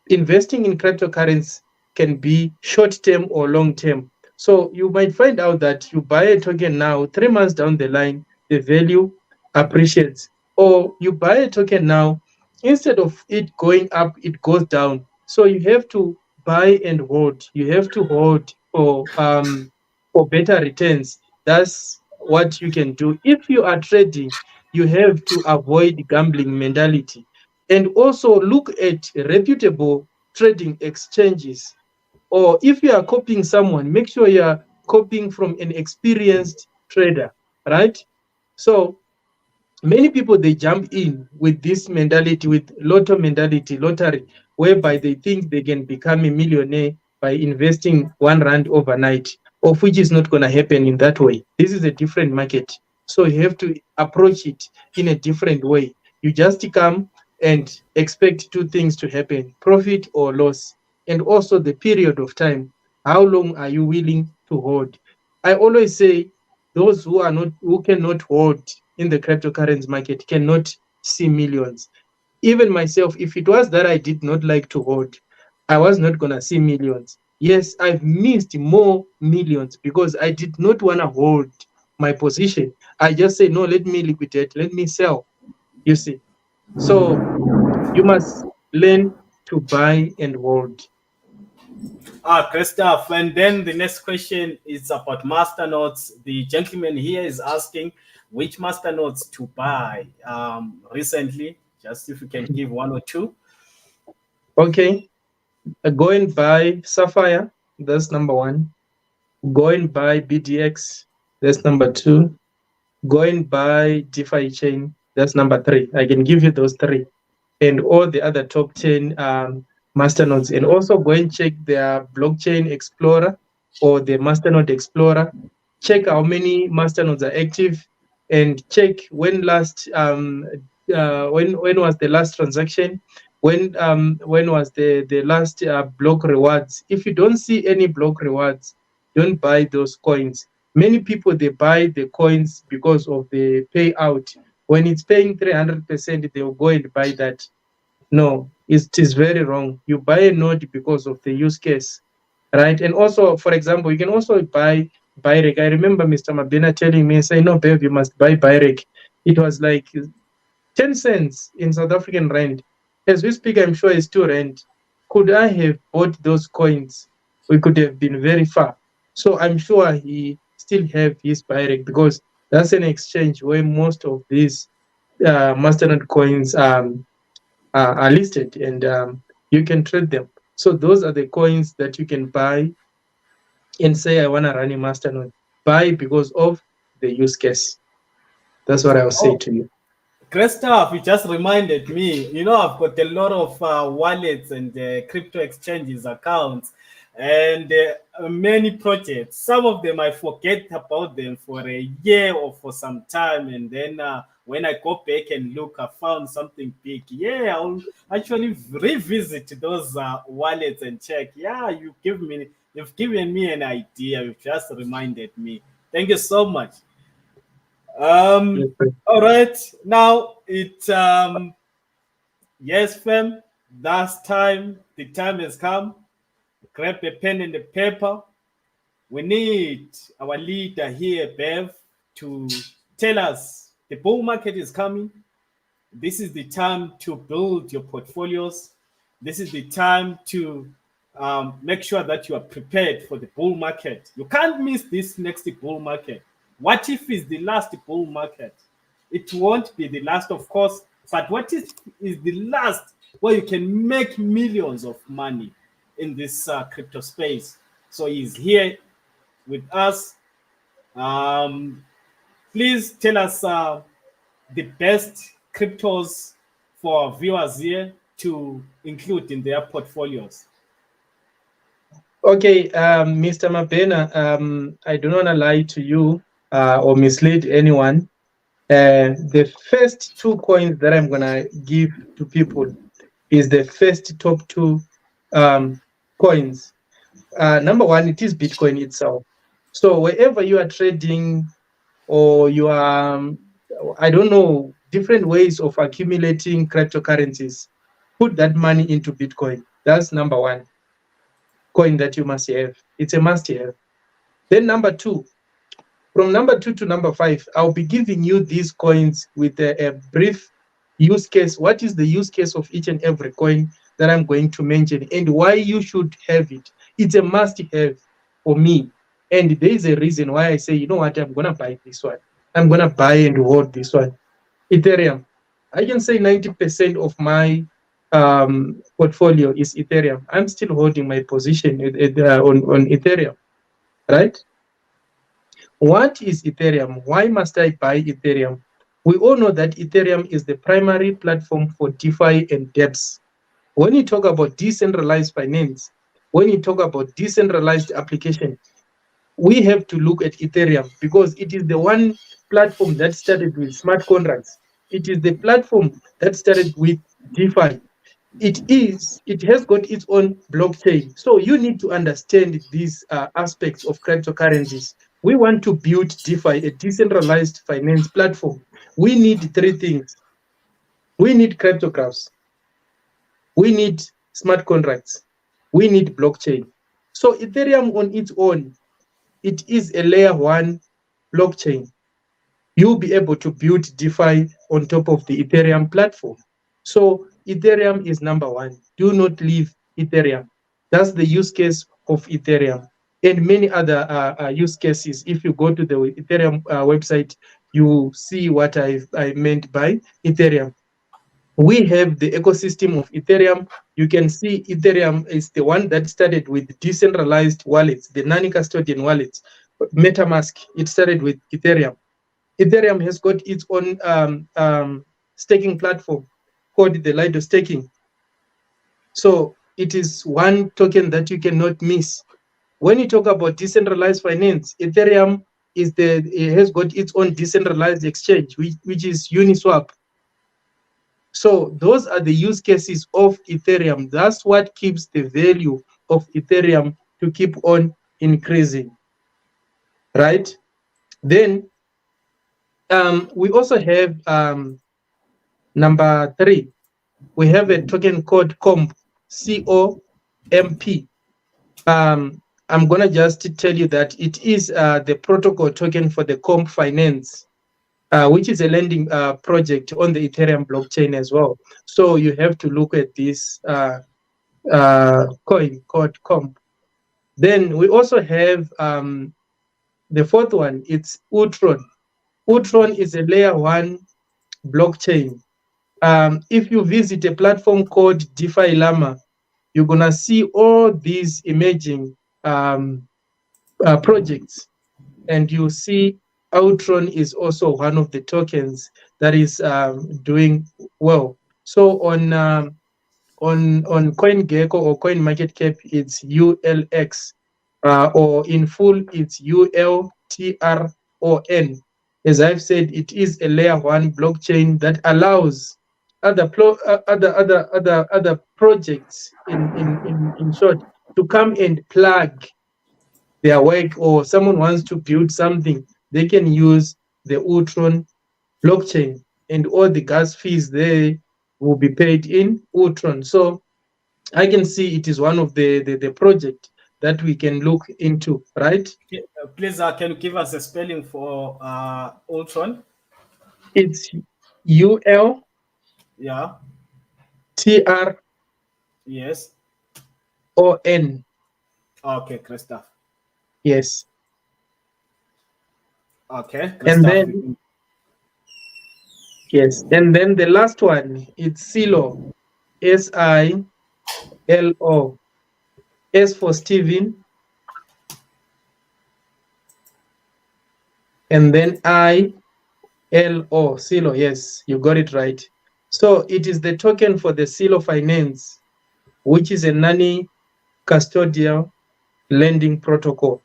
investing in cryptocurrency can be short term or long term. So you might find out that you buy a token now, 3 months down the line, the value appreciates. Or you buy a token now, instead of it going up, it goes down. So you have to buy and hold. You have to hold for better returns. That's what you can do. If you are trading, you have to avoid gambling mentality and also look at reputable trading exchanges. Or if you are copying someone, make sure you are copying from an experienced trader, right? So many people, they jump in with this mentality, with lottery, whereby they think they can become a millionaire by investing 1 rand overnight, of which is not going to happen in that way. This is a different market, so you have to approach it in a different way. You just come and expect two things to happen: profit or loss, and also the period of time. How long are you willing to hold? I always say those who cannot hold in the cryptocurrency market cannot see millions. Even myself, if it was that I did not like to hold, I was not going to see millions. Yes, I've missed more millions because I did not want to hold my position. I just say, no, let me liquidate, let me sell. You see. So you must learn to buy and hold. Great stuff. And then the next question is about Masternodes. The gentleman here is asking which Masternodes to buy recently. Just if you can give one or two. Okay. Go and buy Sapphire. That's number one. Go and buy BDX. That's number two. Go and buy DeFi chain. That's number three. I can give you those three and all the other top 10 masternodes. And also go and check their blockchain explorer or the masternode explorer. Check how many masternodes are active and check when when was the last transaction, when was the last block rewards. If you don't see any block rewards, don't buy those coins. Many people, they buy the coins because of the payout. When it's paying 300%, they'll go and buy that. No, it is very wrong. You buy a node because of the use case. right? And also, for example, you can also buy Byrek. I remember Mr. Mabena telling me, say, no, Bev, you must buy Byrek. It was like 10 cents in South African rand. As we speak, I'm sure it's 2 rand. Could I have bought those coins? We could have been very far. So I'm sure he still have his Byrek, because that's an exchange where most of these Masternode coins are listed, and you can trade them. So those are the coins that you can buy and say, I want to run a Masternode. Buy because of the use case. That's what I'll say Oh, to you. great stuff. You just reminded me. I've got a lot of wallets and crypto exchanges accounts and many projects. Some of them I forget about them for a year or for some time. And then when I go back and look, I found something big. Yeah, I'll actually revisit those wallets and check. Yeah, you've given me an idea. You've just reminded me. Thank you so much. Yes, Um, sir. all right. Now yes, fam. That's time. The time has come. Grab a pen and a paper. We need our leader here, Bev, to tell us the bull market is coming. This is the time to build your portfolios. This is the time to make sure that you are prepared for the bull market. You can't miss this next bull market. What if it's the last bull market? It won't be the last, of course, but what is the last where you can make millions of money in this crypto space? So he's here with us. Um, Please tell us the best cryptos for our viewers here to include in their portfolios. Okay, Mr. Mabena, I do not want to lie to you or mislead anyone. The first 2 coins that I'm going to give to people is the first top 2 coins. Number one, it is Bitcoin itself. So wherever you are trading, or you are, I don't know, different ways of accumulating cryptocurrencies, put that money into Bitcoin. That's number one coin that you must have. It's a must have. Then number 2, from number 2 to number 5, I'll be giving you these coins with a brief use case. What is the use case of each and every coin that I'm going to mention, and why you should have it? It's a must have for me. And there is a reason why I say, you know what, I'm going to buy this one. I'm going to buy and hold this one. Ethereum. I can say 90% of my portfolio is Ethereum. I'm still holding my position on Ethereum, right? What is Ethereum? Why must I buy Ethereum? We all know that Ethereum is the primary platform for DeFi and dApps. When you talk about decentralized finance, when you talk about decentralized application, we have to look at Ethereum, because it is the one platform that started with smart contracts. It is the platform that started with DeFi. It has got its own blockchain. So you need to understand these aspects of cryptocurrencies. We want to build DeFi, a decentralized finance platform. We need 3 things. We need cryptographs, we need smart contracts, we need blockchain. So Ethereum on its own, it is a layer 1 blockchain. You'll be able to build DeFi on top of the Ethereum platform. So Ethereum is number 1. Do not leave Ethereum. That's the use case of Ethereum, and many other use cases. If you go to the Ethereum website, you see what I meant by Ethereum. We have the ecosystem of Ethereum. You can see Ethereum is the one that started with decentralized wallets, the non-custodian wallets. MetaMask, it started with Ethereum. Ethereum has got its own staking platform called the Lido staking. So it is one token that you cannot miss. When you talk about decentralized finance, Ethereum it has got its own decentralized exchange, which is Uniswap. So those are the use cases of Ethereum. That's what keeps the value of Ethereum to keep on increasing, right? Then we also have number 3. We have a token called COMP, COMP. I'm gonna just tell you that it is the protocol token for the Comp Finance, which is a lending project on the Ethereum blockchain as well. So you have to look at this coin called Comp. Then we also have the fourth one. It's Utron. Utron is a layer one blockchain. If you visit a platform called DeFi Llama, you're gonna see all these emerging projects, and you see Outron is also one of the tokens that is doing well. So on CoinGecko or CoinMarketCap, it's ULX, or in full, it's ULTRON. As I've said, it is a layer one blockchain that allows other projects in short to come and plug their work, or someone wants to build something, they can use the Utron blockchain, and all the gas fees there will be paid in Utron. So I can see it is one of the project that we can look into, right? Please, can you give us a spelling for Ultron? It's ULTRON. Yeah. Yes. Okay, great stuff. Yes. Okay, great And stuff. then, yes, and then the last one, it's Silo, SILO. S for Steven, and then ILO, Silo. Yes, you got it right. So it is the token for the Silo Finance, which is a non-custodial lending protocol.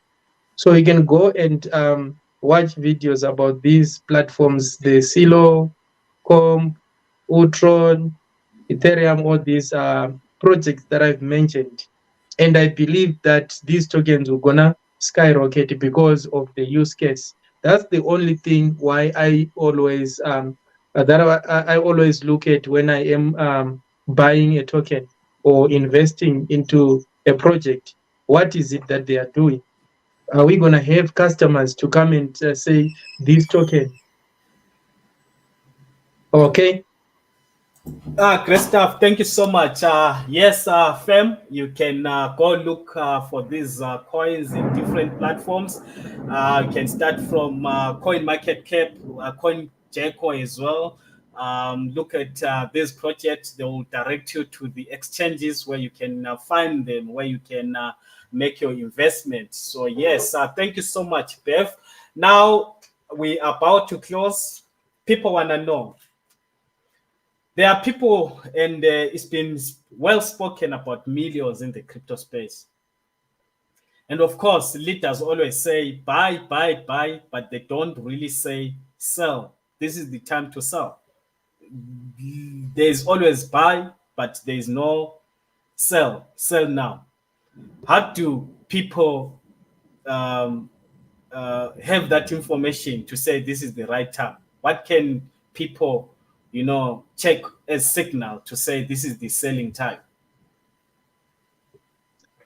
So you can go and watch videos about these platforms, the Silo, Comp, Utron, Ethereum, all these projects that I've mentioned. And I believe that these tokens are gonna skyrocket because of the use case. That's the only thing why I always I always look at when I am buying a token or investing into a project. What is it that they are doing? Are we gonna have customers to come and say this token? Okay. Great stuff. Thank you so much. Yes, Fem, you can go look for these coins in different platforms. You can start from CoinMarketCap, CoinGecko as well. Look at these projects. They will direct you to the exchanges where you can find them, where you can make your investments. So yes, thank you so much, Bev. Now we are about to close. People want to know, there are people, and it's been well spoken about millions in the crypto space. And of course, leaders always say buy, buy, buy, but they don't really say sell. This is the time to sell. There's always buy, but there's no sell. Sell now. How do people have that information to say this is the right time? What can people, check as signal to say this is the selling time?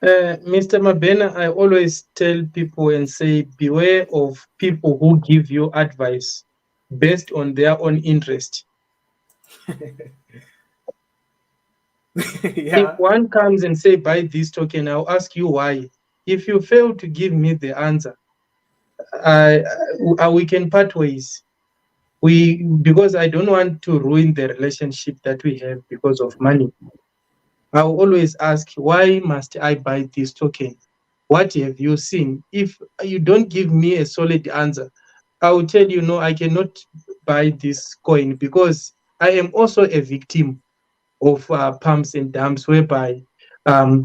Mr. Mabena, I always tell people and say, beware of people who give you advice based on their own interest. If Yeah. one comes and say, buy this token, I'll ask you why. If you fail to give me the answer, we can part ways. Because I don't want to ruin the relationship that we have because of money. I'll always ask, why must I buy this token? What have you seen? If you don't give me a solid answer, I will tell you, no, I cannot buy this coin, because I am also a victim of pumps and dumps, whereby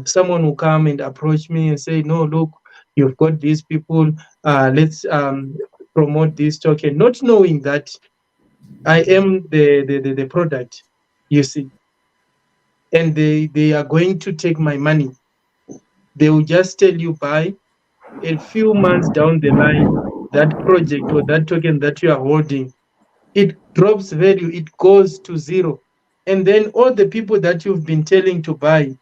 someone will come and approach me and say, no, look, you've got these people, let's promote this token, not knowing that I am the product, you see, and they are going to take my money. They will just tell you, buy. A few months down the line, that project or that token that you are holding, it drops value, it goes to zero. And then all the people that you've been telling to buy,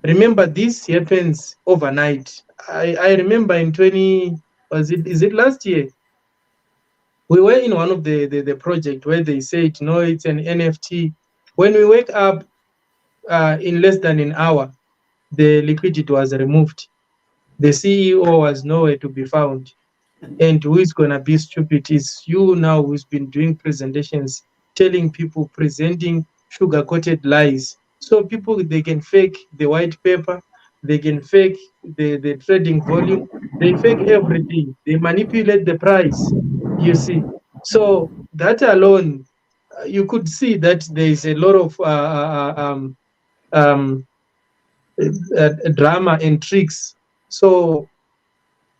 Remember, this happens overnight. I remember in 20, is it last year? We were in one of the project where they said, no, it's an NFT. When we wake up in less than an hour, the liquidity was removed. The CEO was nowhere to be found. And who is going to be stupid is you now, who's been doing presentations, telling people, presenting sugar coated lies. So people, they can fake the white paper, they can fake the trading volume, they fake everything, they manipulate the price, you see. So that alone, you could see that there is a lot of um, drama and tricks. So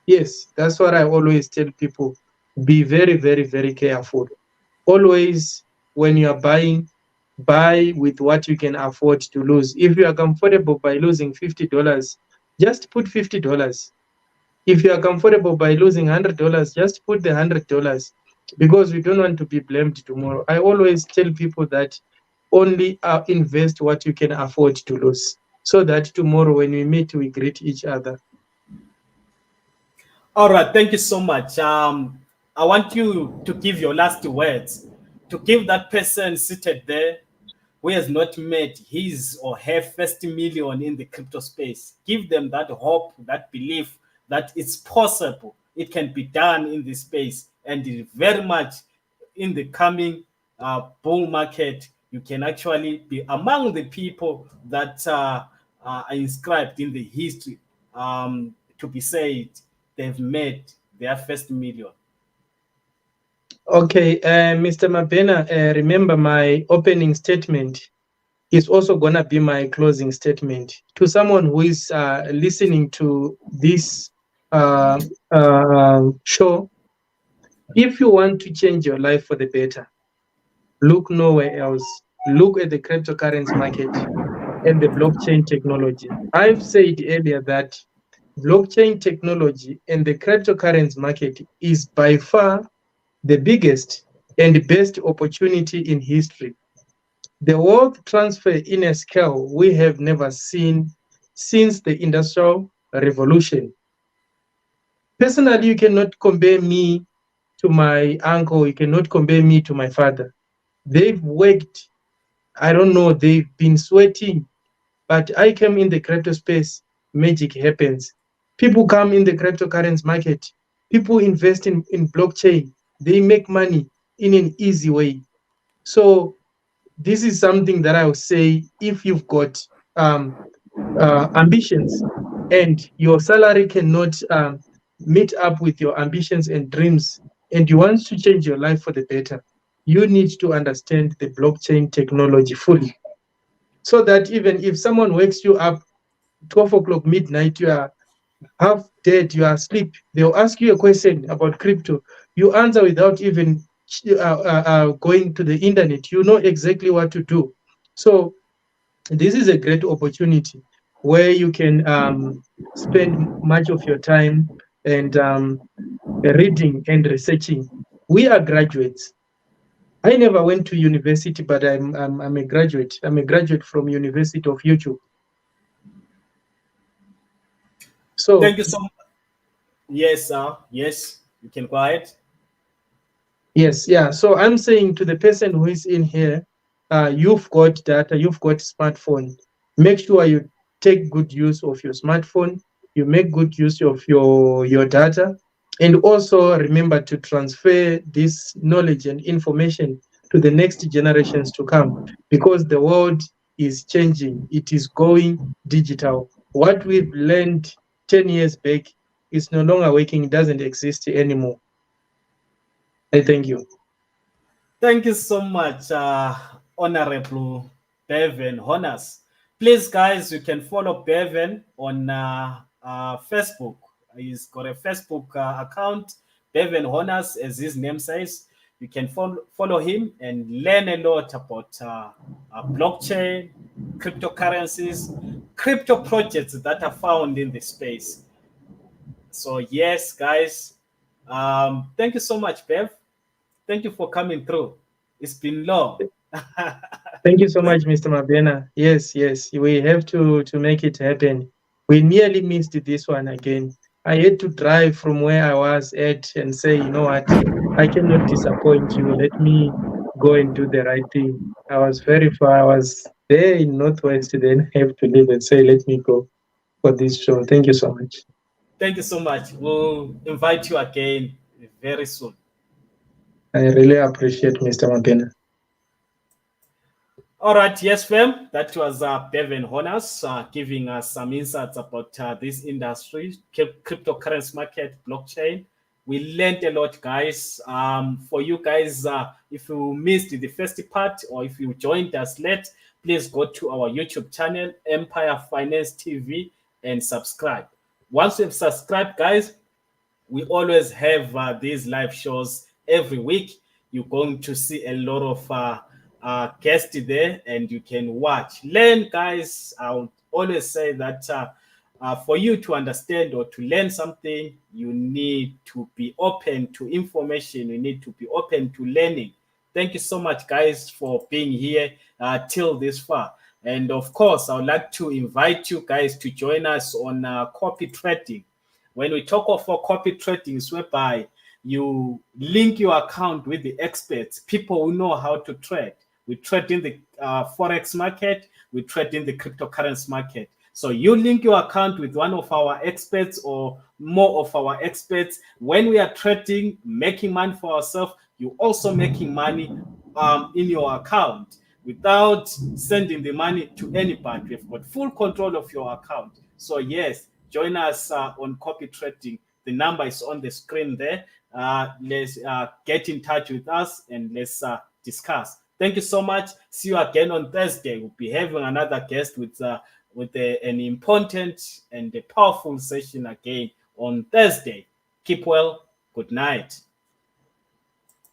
yes, that's what I always tell people. Be very, very, very careful. Always, when you are buying, buy with what you can afford to lose. If you are comfortable by losing $50, just put $50. If you are comfortable by losing $100, just put the $100, because we don't want to be blamed tomorrow. I always tell people that only invest what you can afford to lose, so that tomorrow when we meet, we greet each other. All right, thank you so much. I want you to give your last words to give that person seated there who has not made his or her first million in the crypto space. Give them that hope, that belief that it's possible, it can be done in this space, and very much in the coming bull market, you can actually be among the people that are inscribed in the history to be said they've made their first million. Okay, Mr. Mabena, remember my opening statement is also going to be my closing statement. To someone who is listening to this show, if you want to change your life for the better, look nowhere else. Look at the cryptocurrency market and the blockchain technology. I've said earlier that blockchain technology and the cryptocurrency market is by far the biggest and best opportunity in history. The wealth transfer in a scale we have never seen since the Industrial Revolution. Personally, you cannot compare me to my uncle, you cannot compare me to my father. They've worked, I don't know, they've been sweating, but I came in the crypto space, magic happens. People come in the cryptocurrency market, people invest in blockchain, they make money in an easy way. So this is something that I would say, if you've got ambitions and your salary cannot meet up with your ambitions and dreams, and you want to change your life for the better, you need to understand the blockchain technology fully. So that even if someone wakes you up 12 o'clock midnight, you are half dead, you are asleep, they'll ask you a question about crypto. You answer without even going to the internet. You know exactly what to do. So this is a great opportunity where you can spend much of your time and reading and researching. We are graduates. I never went to university, but I'm a graduate. I'm a graduate from University of YouTube. So Thank you so much. Yes, sir. Yes, you can go ahead. yes, yeah. So I'm saying to the person who is in here, you've got data, you've got smartphone. Make sure you take good use of your smartphone. You make good use of your data, and also remember to transfer this knowledge and information to the next generations to come, because the world is changing. It is going digital. What we've learned 10 years back is no longer working. It doesn't exist anymore. I thank you. Thank you so much, Honorable Beven Honas. Please, guys, you can follow Beven on Facebook. He's got a Facebook account, Beven Honas, as his name says. You can follow him and learn a lot about blockchain, cryptocurrencies, crypto projects that are found in the space. So, yes, guys, thank you so much, Bev. Thank you for coming through. It's been long. Thank you so much, Mr. Mabena. Yes, yes, we have to make it happen. We nearly missed this one again. I had to drive from where I was at and say, you know what, I cannot disappoint you. Let me go and do the right thing. I was very far. I was there in Northwest, then have to leave and say, let me go for this show. Thank you so much. Thank you so much. We'll invite you again very soon. I really appreciate Mr. Mabena. All right, yes, fam. That was Beven Honas giving us some insights about this industry, cryptocurrency market, blockchain. We learned a lot, guys. For you guys, if you missed the first part or if you joined us late, please go to our YouTube channel, Empire Finance TV, and subscribe. Once you've subscribed, guys, we always have these live shows every week. You're going to see a lot of guests there, and you can watch. Learn, guys. I'll always say that for you to understand or to learn something, you need to be open to information. You need to be open to learning. Thank you so much, guys, for being here till this far. And of course, I would like to invite you guys to join us on copy trading. When we talk of copy trading, is whereby you link your account with the experts, people who know how to trade. We trade in the forex market, we trade in the cryptocurrency market. So you link your account with one of our experts or more of our experts. When we are trading, making money for ourselves, you also making money in your account without sending the money to anybody. We've got full control of your account. So yes, join us on copy trading. The number is on the screen there. Let's get in touch with us and let's discuss. Thank you so much. See you again on Thursday. We'll be having another guest with an important and a powerful session again on Thursday. Keep well. Good night.